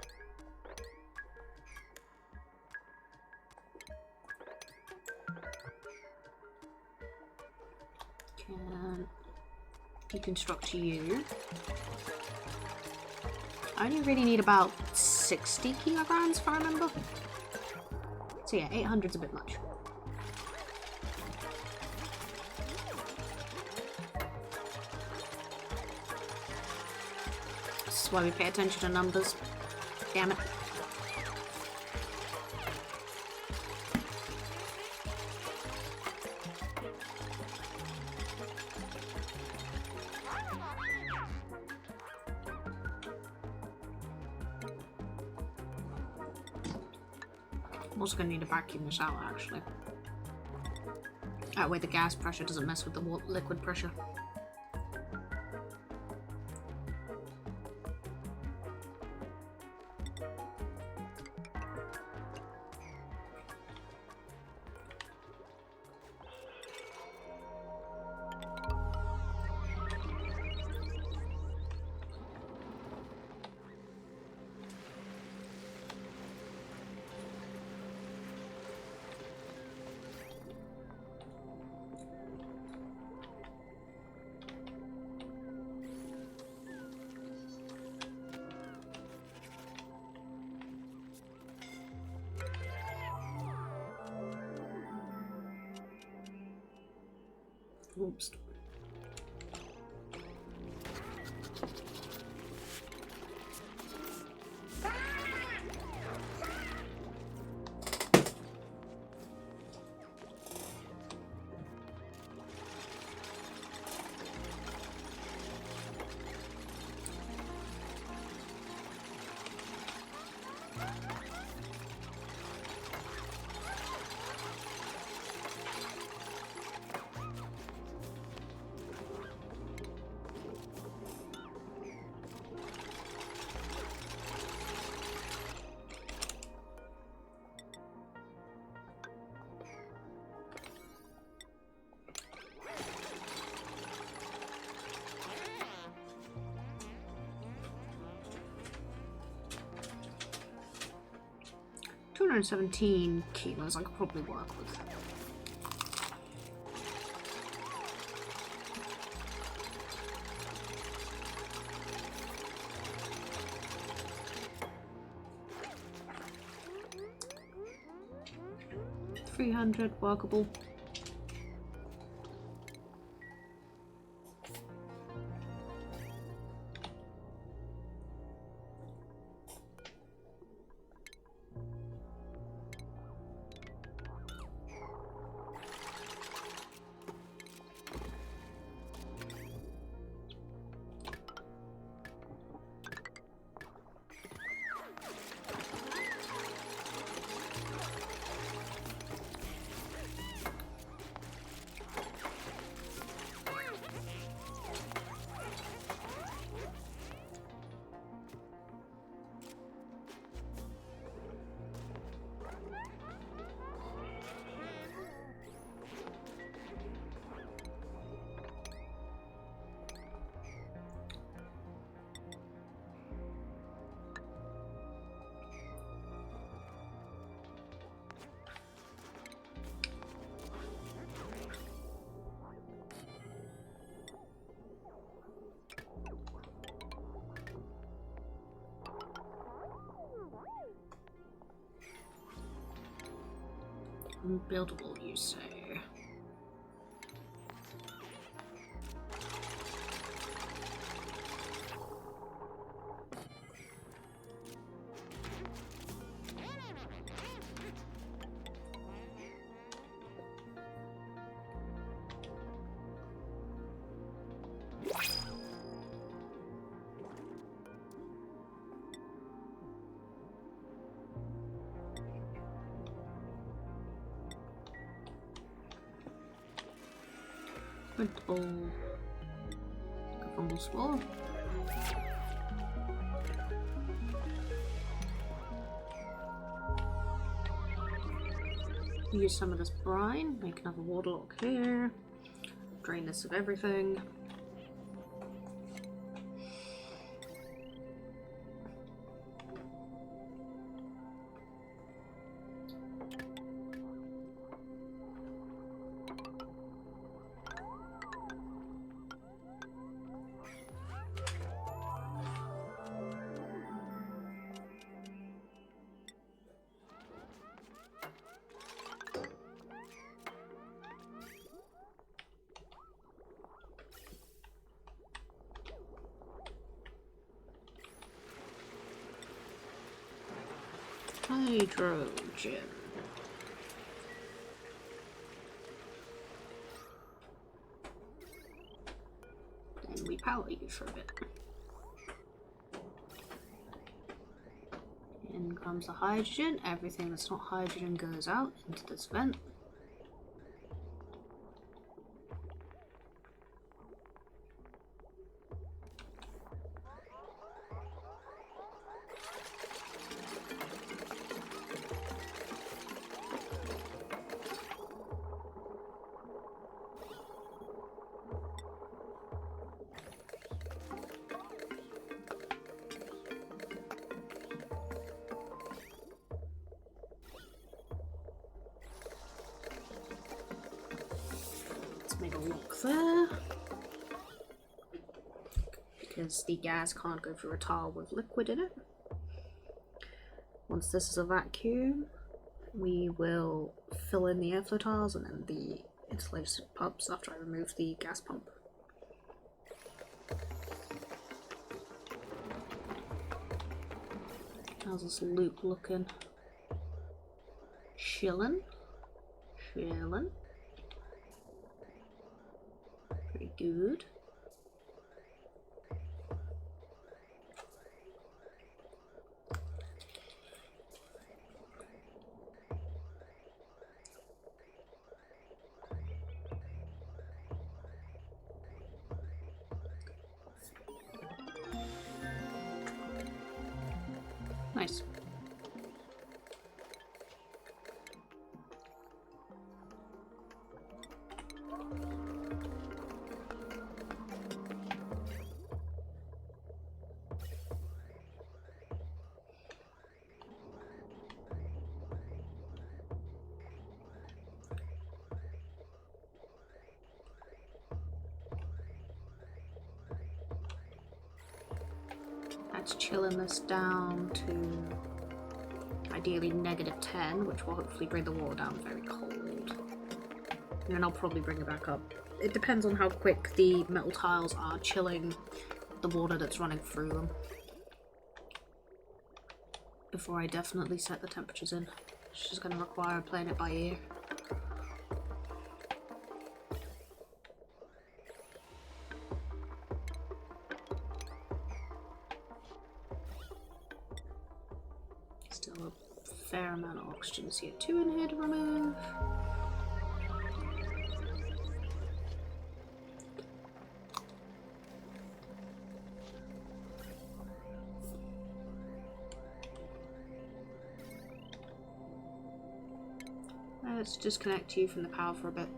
Can deconstruct you. I only really need about 60 kilograms if I remember. So yeah, 800's a bit much. This is why we pay attention to numbers. Damn it. I'm also going to need to vacuum this out, actually. That way the gas pressure doesn't mess with the liquid pressure. Oops. $217 I could probably work with. $300 workable. Unbuildable, you say? Printable. Fungal spore. Use some of this brine, make another waterlock here. Drain this of everything. Hydrogen. Then we power you for a bit. In comes the hydrogen. Everything that's not hydrogen goes out into this vent. Make a lock there, because the gas can't go through a tile with liquid in it. Once this is a vacuum, we will fill in the airflow tiles and then the insulated pumps after I remove the gas pump. How's this loop looking? Chillin'. Chillin'. Pretty good. Nice. That's chilling this down to ideally -10, which will hopefully bring the water down very cold. And then I'll probably bring it back up. It depends on how quick the metal tiles are chilling the water that's running through them before I definitely set the temperatures in. It's just going to require playing it by ear. Still a fair amount of oxygen CO2 in here to remove. Let's disconnect you from the power for a bit.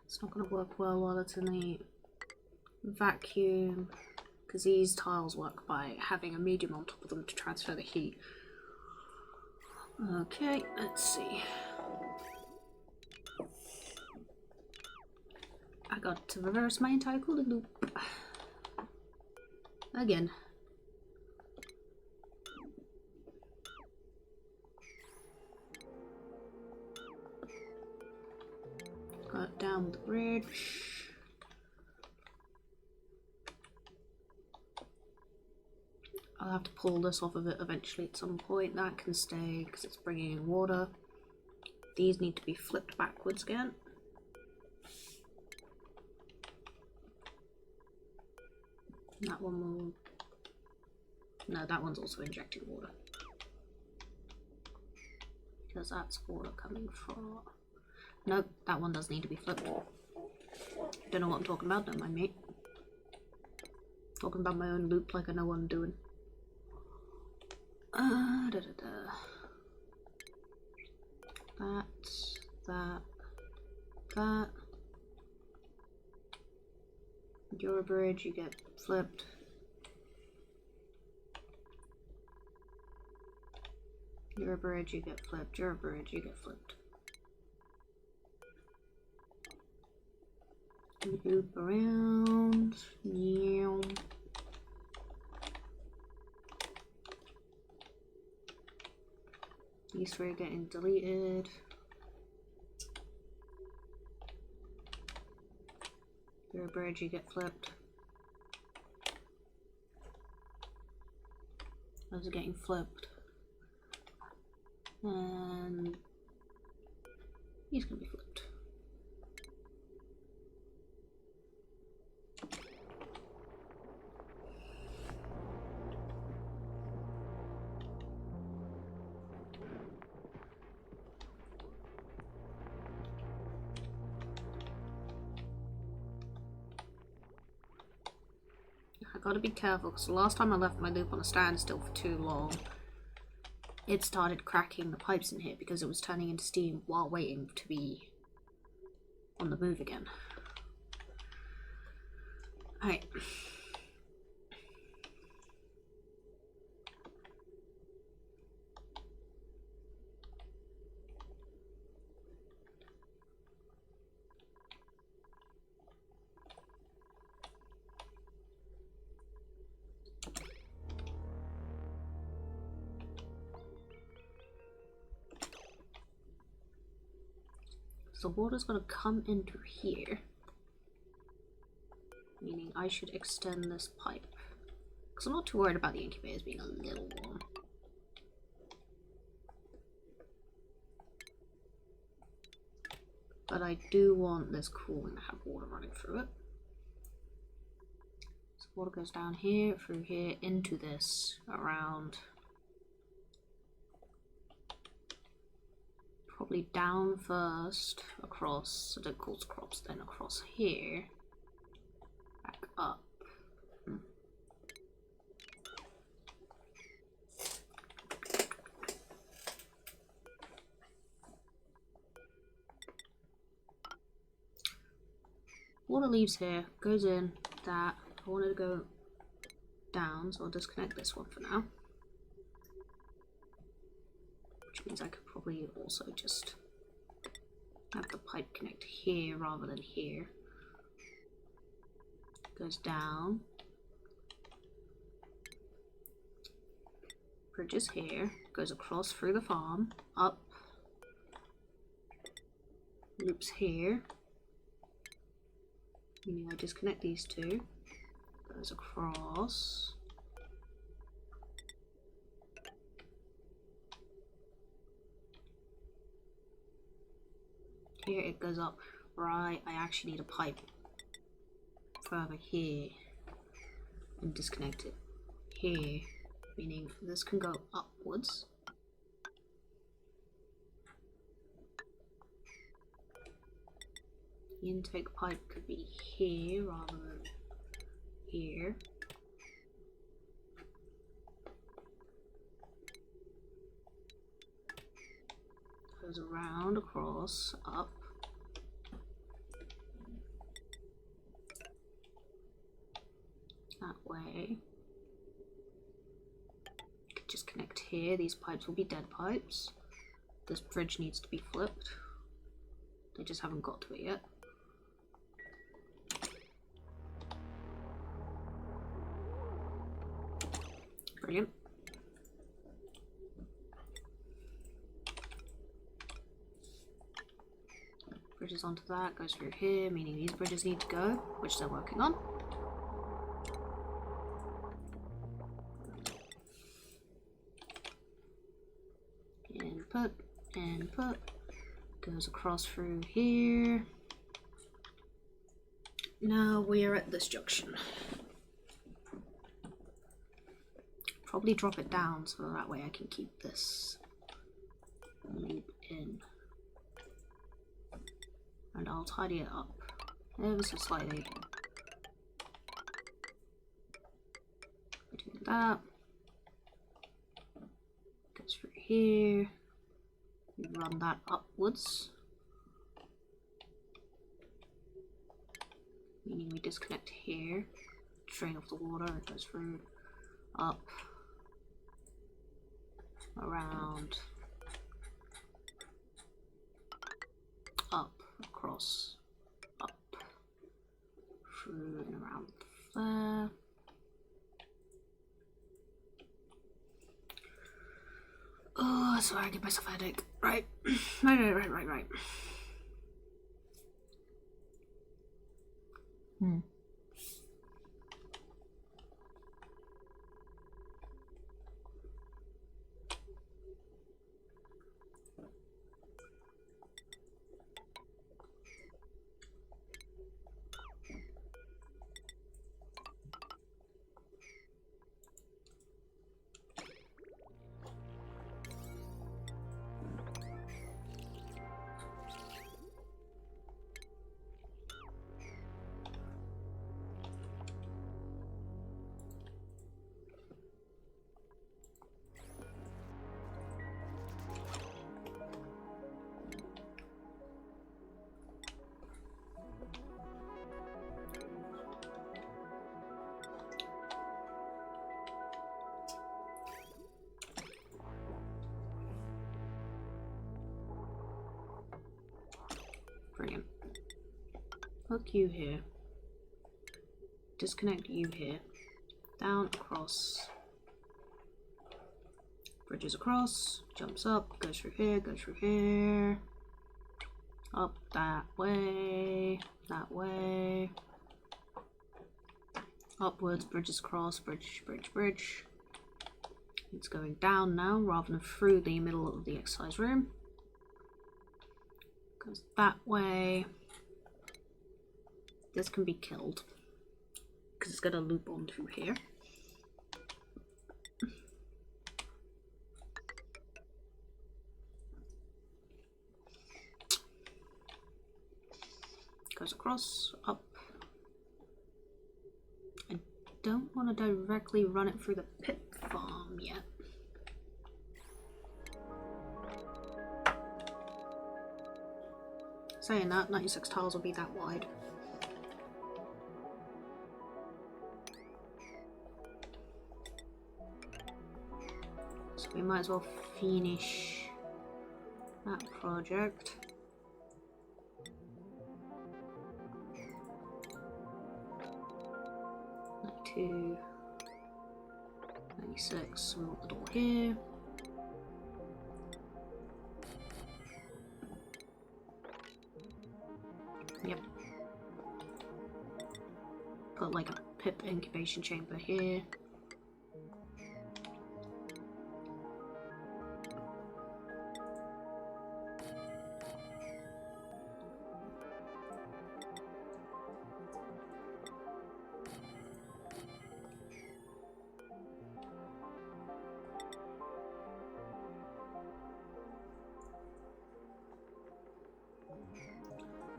It's not going to work well while it's in the vacuum, because these tiles work by having a medium on top of them to transfer the heat. Okay, let's see. I got to reverse my entire cooling loop. Again. Got down the bridge. I'll have to pull this off of it eventually at some point. That can stay because it's bringing in water. These need to be flipped backwards again. That one will... No, that one's also injecting water. Because that's water coming from... Nope, that one does need to be flipped. Don't know what I'm talking about, don't mind me. Talking about my own loop like I know what I'm doing. That. You're a bridge, you get flipped. You're a bridge, you get flipped. You're a bridge, you get flipped. Loop around. Yeah. These three are getting deleted. You're a bridge, you get flipped. Those are getting flipped. And he's gonna be flipped. I gotta be careful because the last time I left my loop on a standstill for too long, it started cracking the pipes in here because it was turning into steam while waiting to be on the move again. Alright. So water's gonna come into here, meaning I should extend this pipe because I'm not too worried about the incubators being a little warm. But I do want this cooling to have water running through it. So water goes down here, through here, into this, around. Probably down first, across, so that cools crops, then across here, back up. Water leaves here, goes in, that. I wanted to go down, so I'll disconnect this one for now. Which means I could probably also just have the pipe connect here rather than here. Goes down. Bridges here. Goes across through the farm. Up. Loops here. Meaning I disconnect these two. Goes across. here it goes up. Right, I actually need a pipe further here and disconnect it here, meaning this can go upwards. The intake pipe could be here rather than here. Goes around, across, up. That way. Could just connect here. These pipes will be dead pipes. This bridge needs to be flipped. They just haven't got to it yet. Brilliant. Bridges onto that, goes through here, meaning these bridges need to go, which they're working on. Input, goes across through here. Now we are at this junction. Probably drop it down so that way I can keep this loop in. And I'll tidy it up ever so slightly. Do that. Goes through here. We run that upwards. Meaning we disconnect here. Drain off the water, it goes through, up, around, up, across, up, through and around there. Oh, sorry, I give myself a headache. Right. Right. Brilliant. Hook you here. Disconnect you here. Down, across. Bridges across. Jumps up. Goes through here. Goes through here. Up that way. That way. Upwards. Bridges across. Bridge. It's going down now rather than through the middle of the exercise room. Goes that way. This can be killed because it's going to loop on through here. Goes across, up. I don't want to directly run it through the pit farm yet. Saying that, 96 tiles will be that wide. So we might as well finish that project. To 96, we want the door here. Yep. Put like a pip incubation chamber here.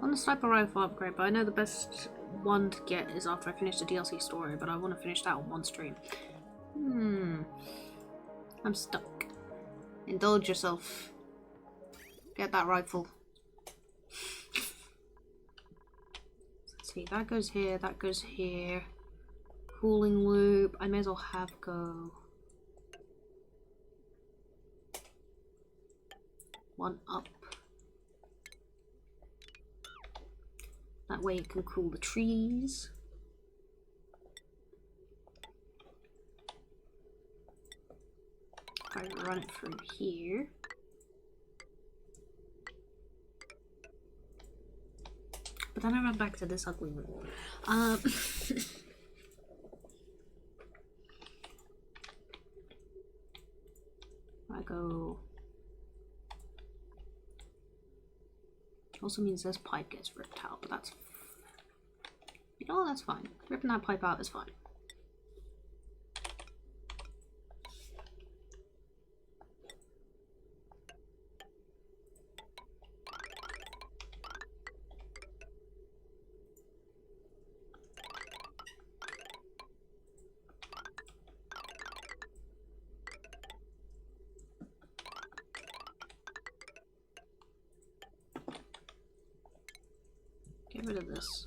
On the sniper rifle upgrade, but I know the best one to get is after I finish the DLC story, but I want to finish that on one stream. I'm stuck. Indulge yourself. Get that rifle. Let's see, that goes here, that goes here. Cooling loop, I may as well have go. One up. That way it can cool the trees. If I run it through here. But then I run back to this ugly one. I go. Also means this pipe gets ripped out, but that's, you know, that's fine. Ripping that pipe out is fine. Get rid of this.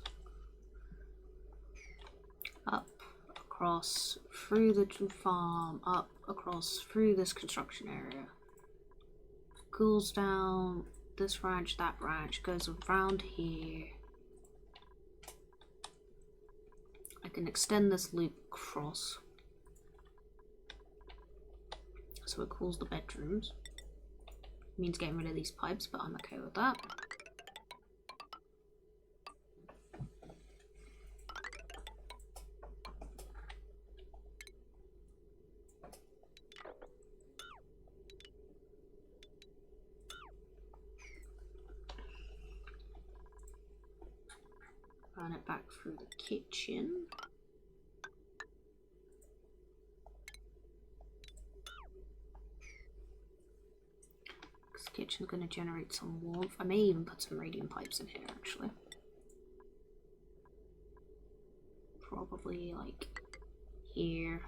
Up, across, through the farm, up, across, through this construction area. Cools down this ranch, that ranch, goes around here. I can extend this loop across. So it cools the bedrooms. Means getting rid of these pipes, but I'm okay with that. Run it back through the kitchen. This kitchen's going to generate some warmth. I may even put some radium pipes in here, actually. Probably like here,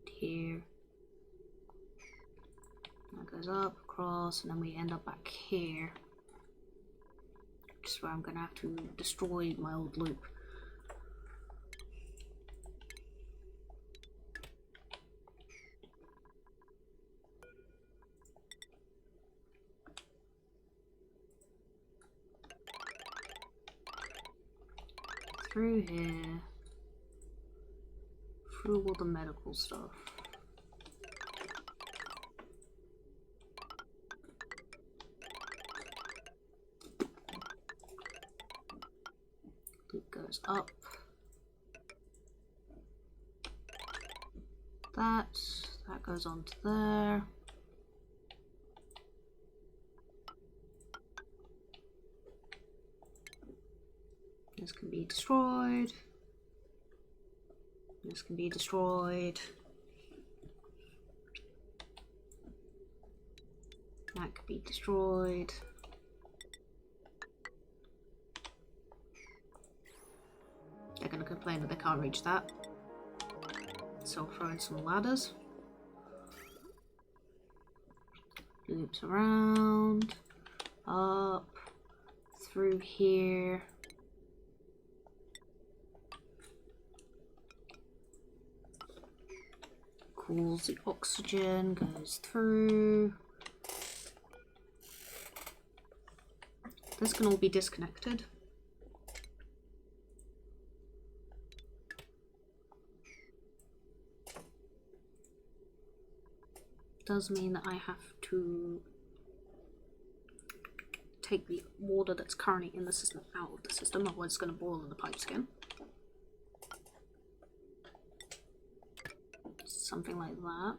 here. That goes up, across, and then we end up back here. Which is where I'm gonna have to destroy my old loop. Through here. Through all the medical stuff. Loop goes up. That goes on to there. This can be destroyed. This can be destroyed. That could be destroyed. They're going to complain that they can't reach that. So I'll throw in some ladders. Loops around. Up. Through here. Cools the oxygen, goes through. This can all be disconnected. Does mean that I have to take the water that's currently in the system out of the system, otherwise it's going to boil in the pipes again. Something like that.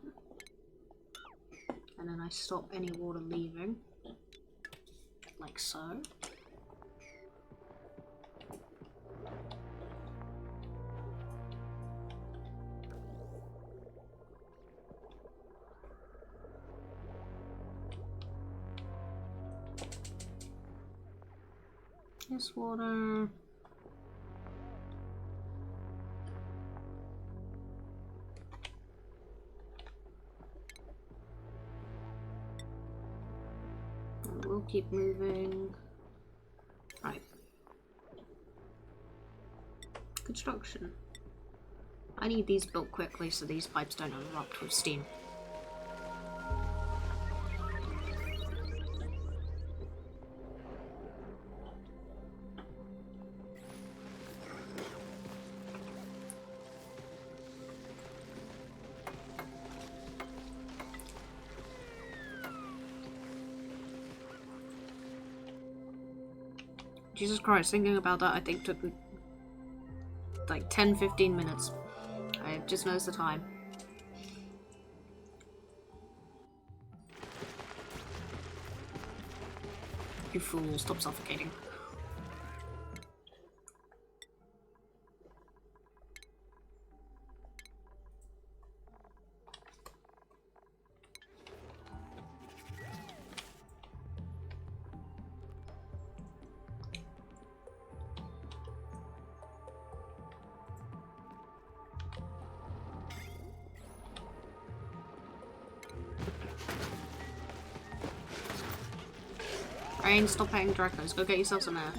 And then I stop any water leaving. Like so. This water. And we'll keep moving. Right. Construction. I need these built quickly so these pipes don't erupt with steam. Jesus Christ, thinking about that I think took like 10-15 minutes. I just noticed the time. You fool, stop suffocating. Rain, stop petting Dracos. Go get yourself some air.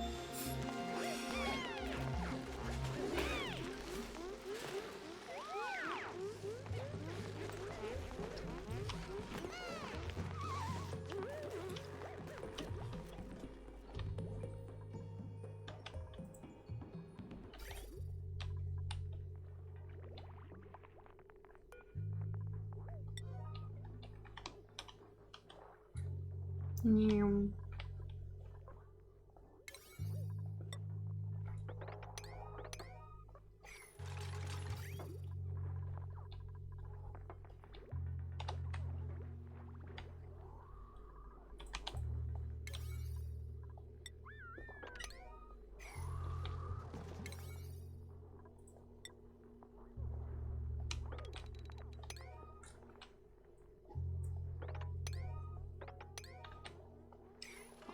Yeah.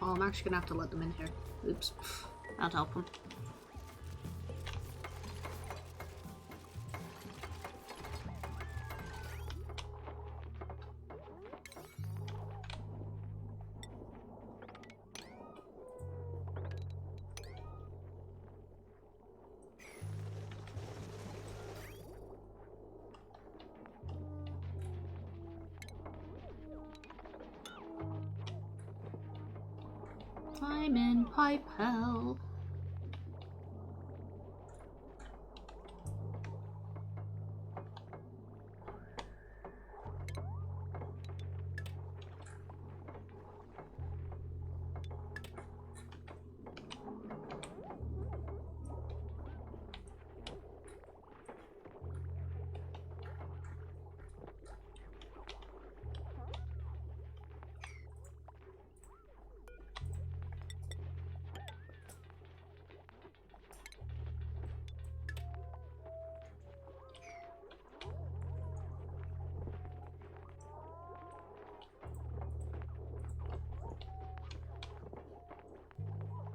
Oh, I'm actually gonna have to let them in here. Oops. That'd help them. I'm in pipe hell.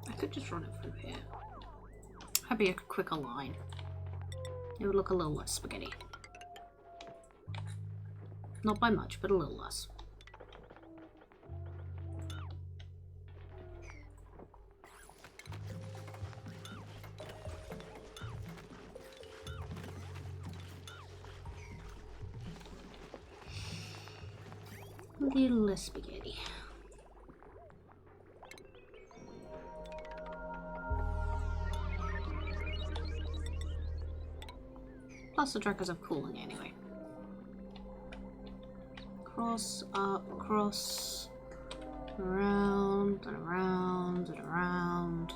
I could just run it through here. That'd be a quicker line. It would look a little less spaghetti. Not by much, but a little less. A little less spaghetti. Plus the Dracos have cooling anyway. Cross, up, cross, around, and around, and around.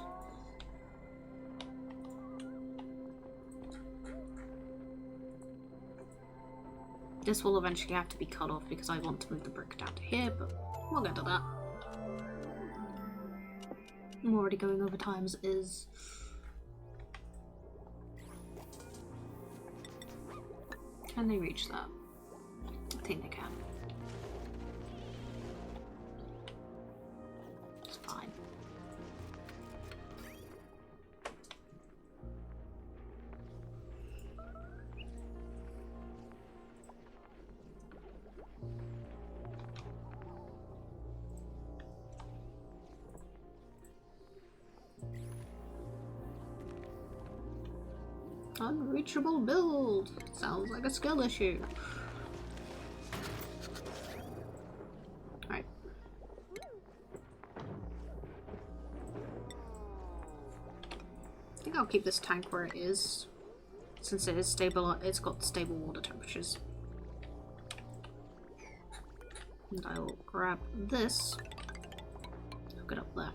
This will eventually have to be cut off because I want to move the brick down to here, but we'll get to that. I'm already going over time as it is. Can they reach that? I think they can. It's fine. Unreachable build. Sounds like a skill issue. Alright. I think I'll keep this tank where it is, since it is stable. It's got stable water temperatures. And I will grab this, hook it up there.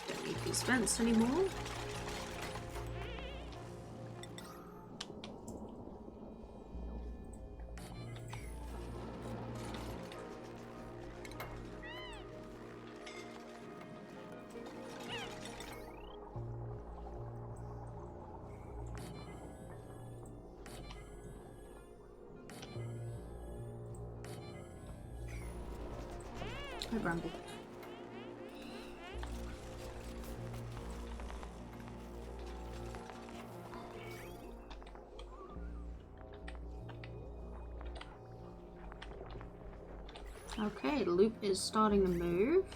Don't need these vents anymore. Hi, Bramble. Okay, the loop is starting to move.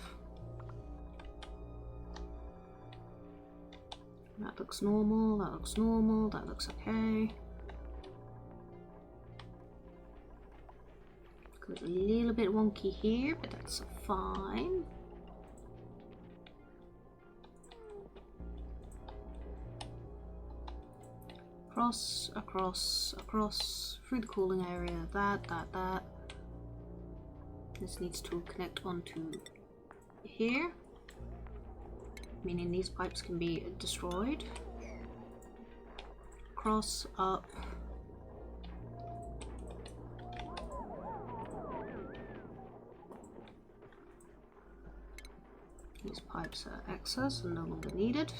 That looks normal, that looks normal, that looks okay. Goes a little bit wonky here, but that's fine. Across, across, across, through the cooling area, that. This needs to connect onto here, meaning these pipes can be destroyed. Cross, up. These pipes are excess and no longer needed.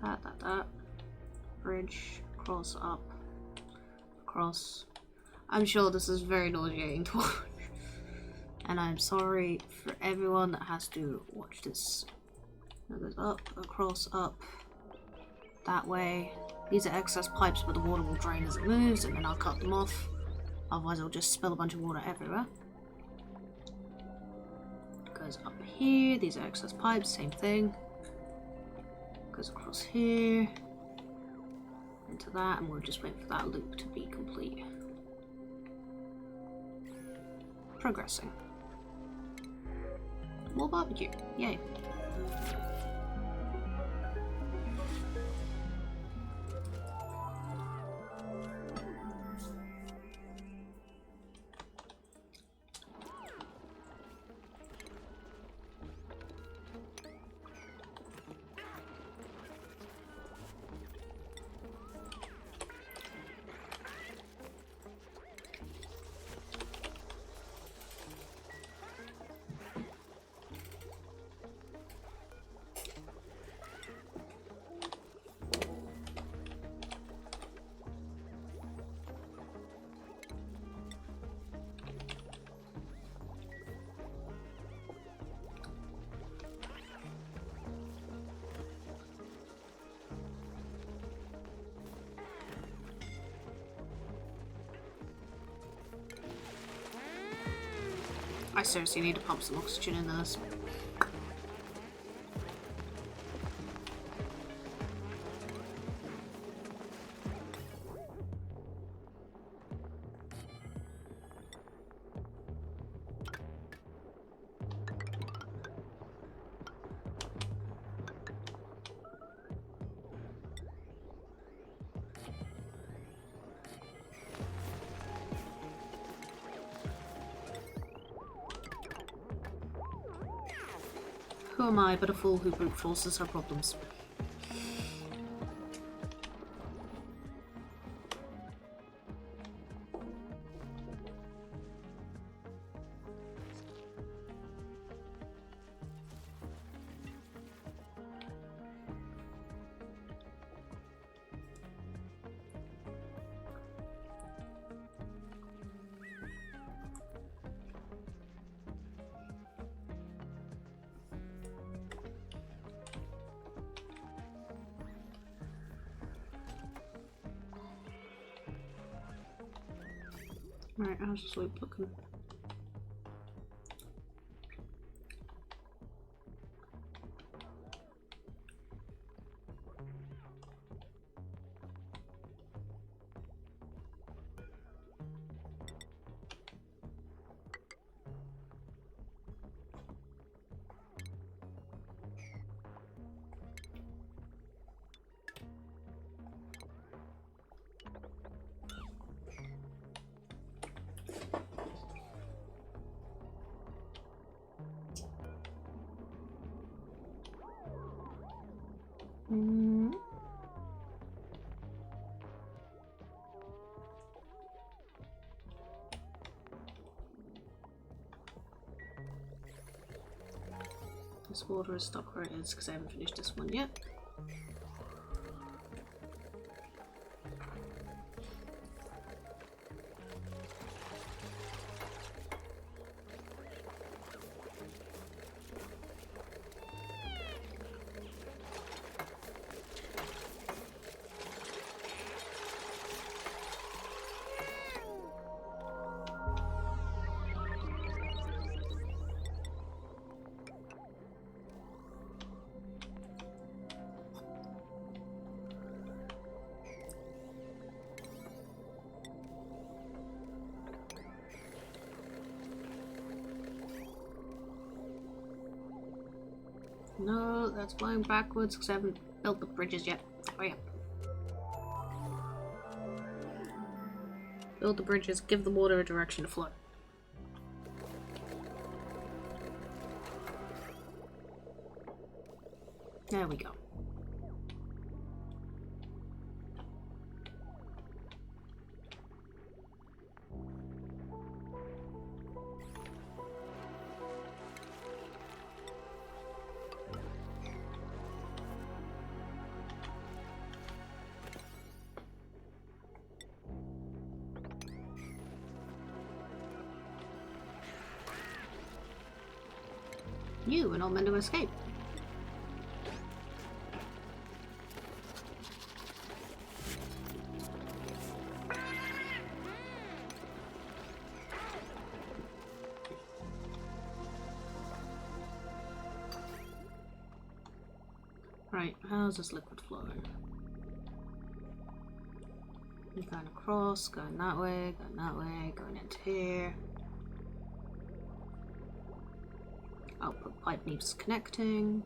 That. Bridge, cross, up. Cross. I'm sure this is very nauseating to watch, and I'm sorry for everyone that has to watch this. It goes up, across, up, that way. These are excess pipes, but the water will drain as it moves, and then I'll cut them off. Otherwise, it'll just spill a bunch of water everywhere. Goes up here. These are excess pipes. Same thing. Goes across here. Into that, and we'll just wait for that loop to be complete. Progressing. More barbecue. Yay. I seriously need to pump some oxygen in this. Who am I but a fool who brute forces her problems? Right, how's this loop looking? This water is stuck where it is because I haven't finished this one yet. No, that's going backwards because I haven't built the bridges yet. Hurry up. Build the bridges, give the water a direction to flow. There we go. You are not meant to escape. Right, how's this liquid flowing? You're going across, going that way, going into here. Output pipe needs connecting.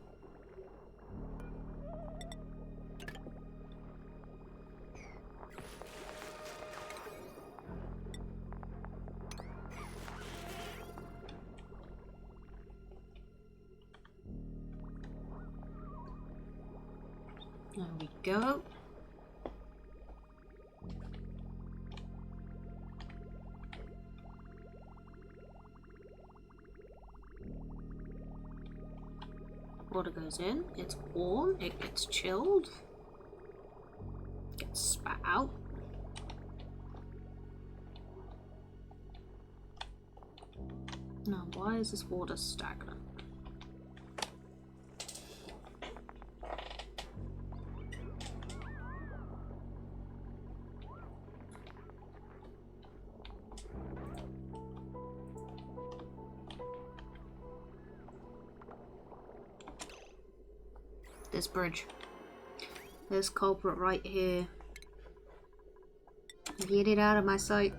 There we go. Water goes in, it's warm, it gets chilled, gets spat out. Now, why is this water stagnant? This bridge. This culprit right here. Get it out of my sight.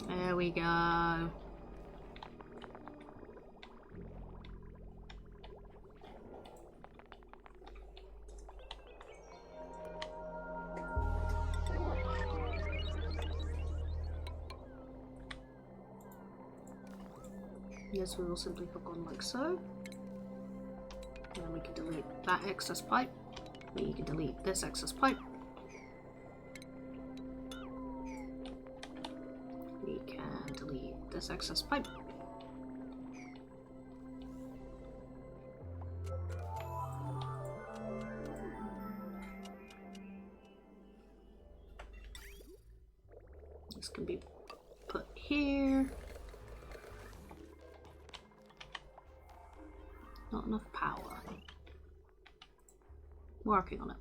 There we go. guess we will simply hook on like so. And then we can delete that excess pipe. We can delete this excess pipe. We can delete this excess pipe. This can be put here. Not enough power. Working on it.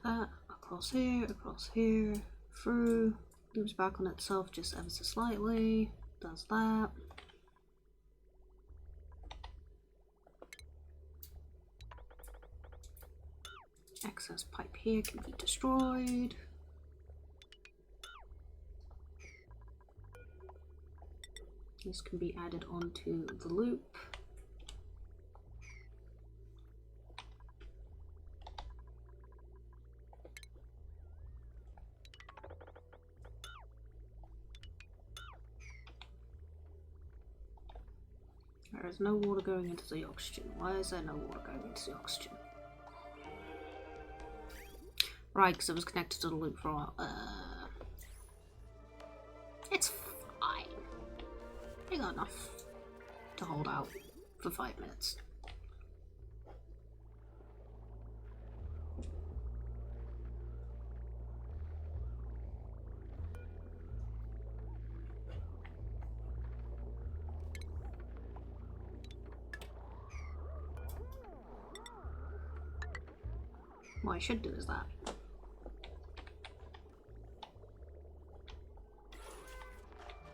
That, across here, through, loops back on itself just ever so slightly, does that. Excess pipe here can be destroyed. This can be added onto the loop. There is no water going into the oxygen. Why is there no water going into the oxygen? Right, because it was connected to the loop for a while. It's fine. I got enough to hold out for 5 minutes. What I should do is that.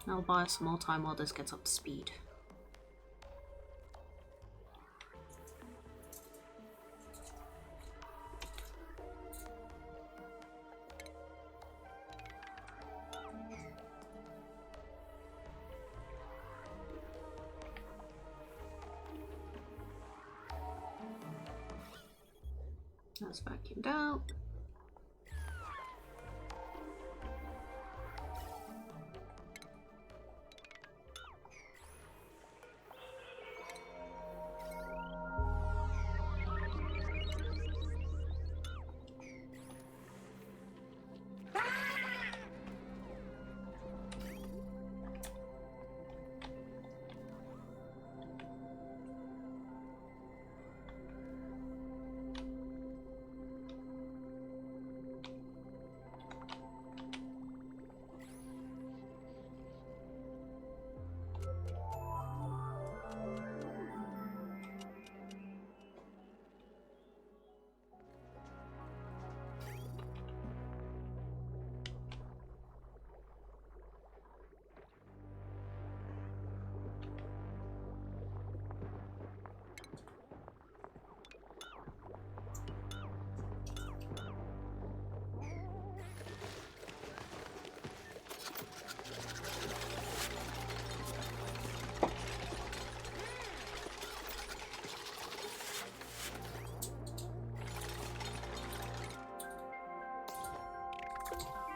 I'll buy us some more time while this gets up to speed. That's vacuumed out.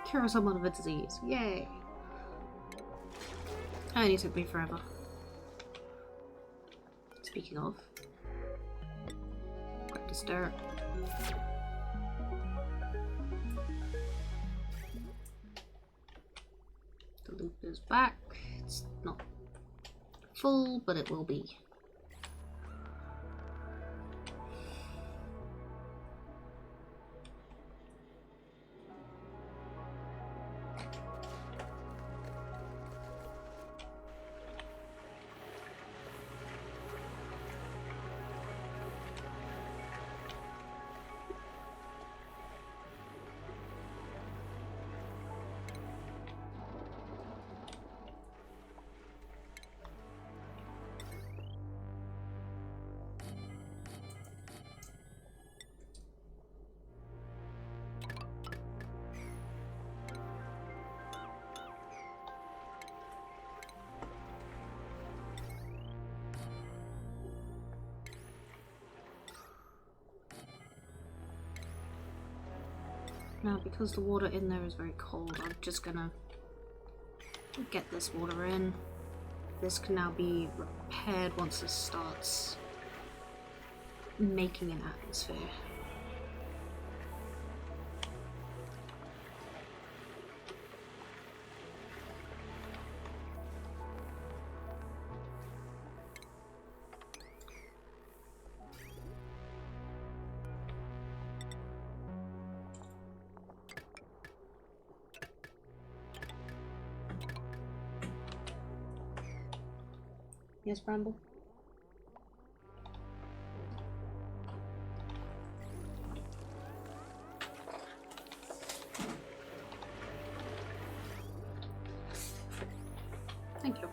Cure someone of a disease. Yay! Only took me forever. Speaking of, grab this dirt. The loop is back. It's not full, but it will be. Now, because the water in there is very cold, I'm just gonna get this water in. This can now be repaired once this starts making an atmosphere. Yes, Bramble? Thank you.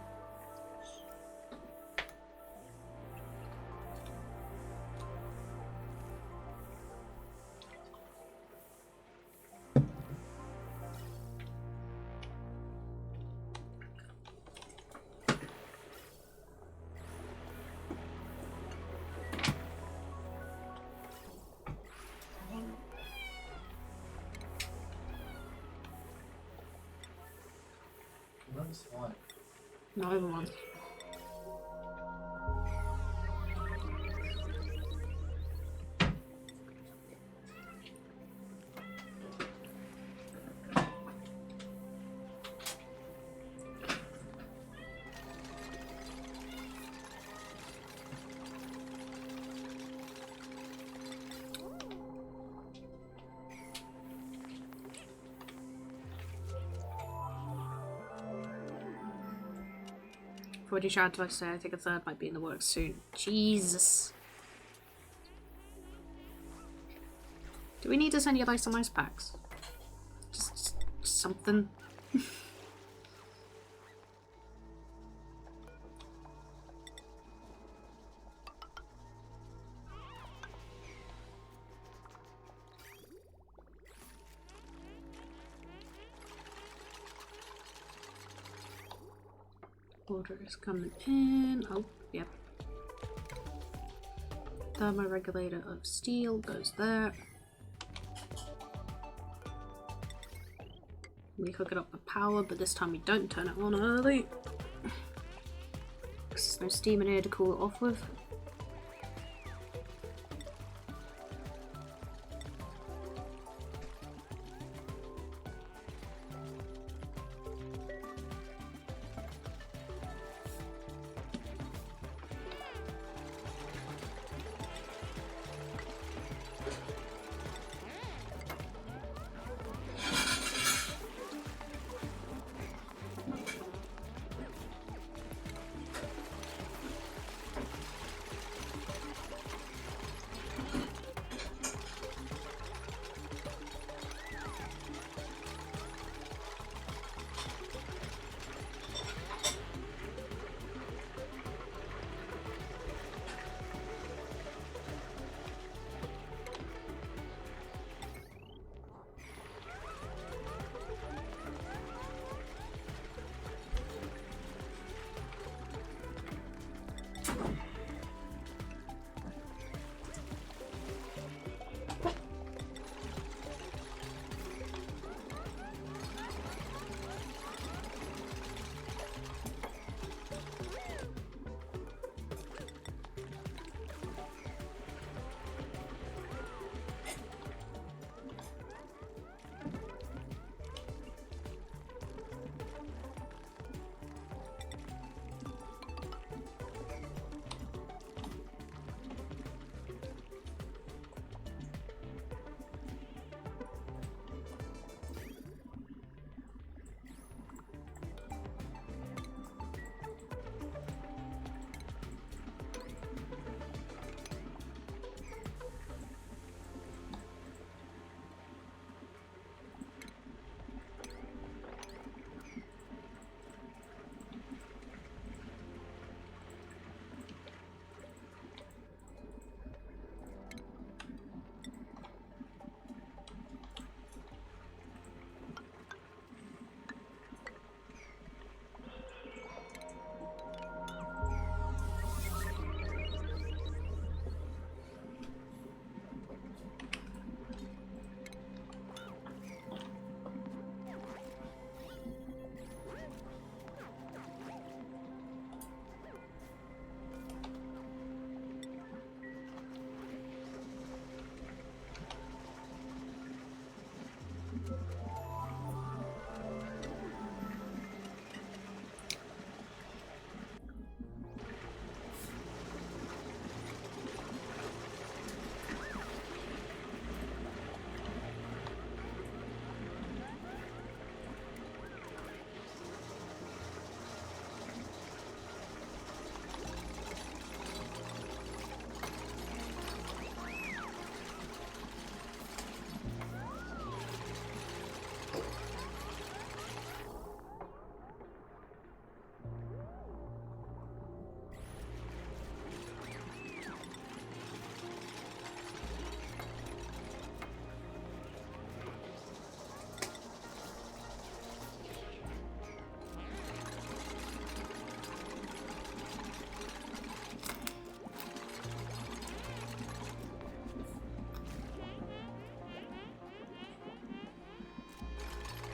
Not everyone. What did you try to say? I think a third might be in the works soon. Jesus. Do we need to send you like some ice packs? Just something. Order is coming in. Oh, yep. Thermoregulator of steel goes there. We hook it up with power, but this time we don't turn it on early. There's no steam in here to cool it off with.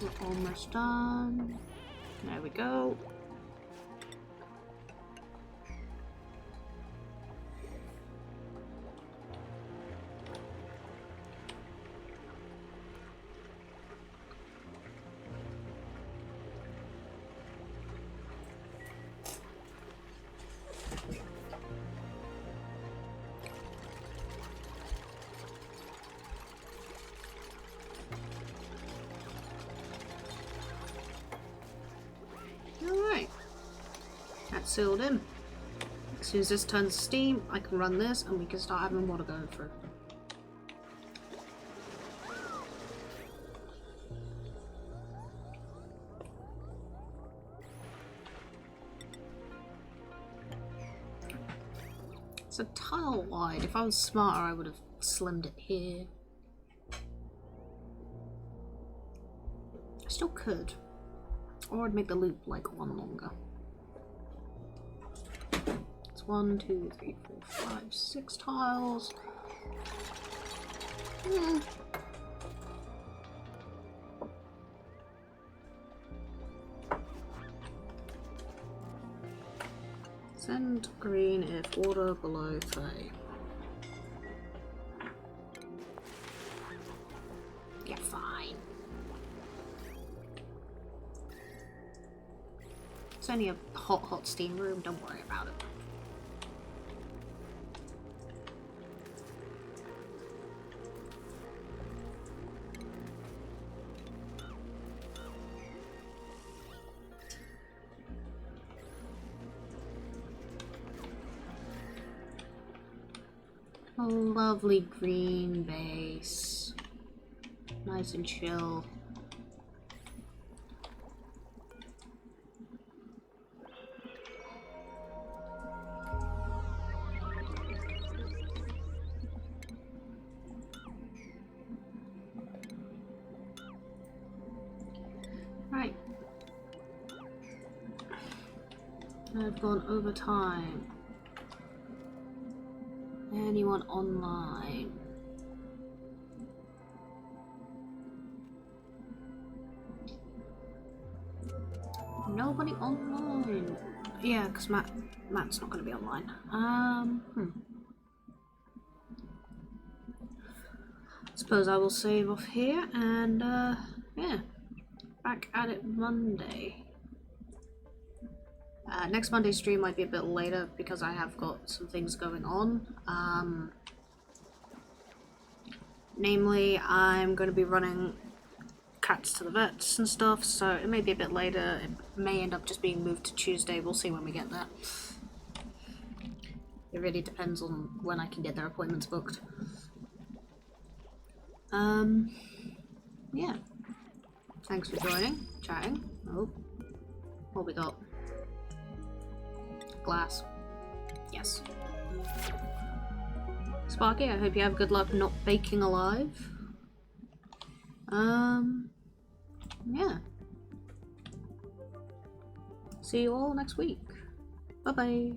We're almost done. There we go. Alright. That's sealed in. As soon as this turns to steam, I can run this and we can start having water going through. It's a tile wide. If I was smarter, I would have slimmed it here. I still could. Or I'd make the loop like one longer. It's 1, 2, 3, 4, 5, 6 tiles. Send green if water below 30. Yeah, fine. It's only a hot steam room, don't worry about it. A lovely green base. Nice and chill. Right. I've gone over time. Anyone online? Nobody online. Yeah, because Matt's not going to be online. Suppose I will save off here and yeah, back at it Monday. Next Monday's stream might be a bit later because I have got some things going on. Namely, I'm going to be running cats to the vets and stuff, so it may be a bit later. It may end up just being moved to Tuesday. We'll see when we get there. It really depends on when I can get their appointments booked. Yeah. Thanks for joining, chatting. Oh, what we got? Glass. Yes. Sparky, I hope you have good luck not baking alive. Yeah. See you all next week. Bye bye.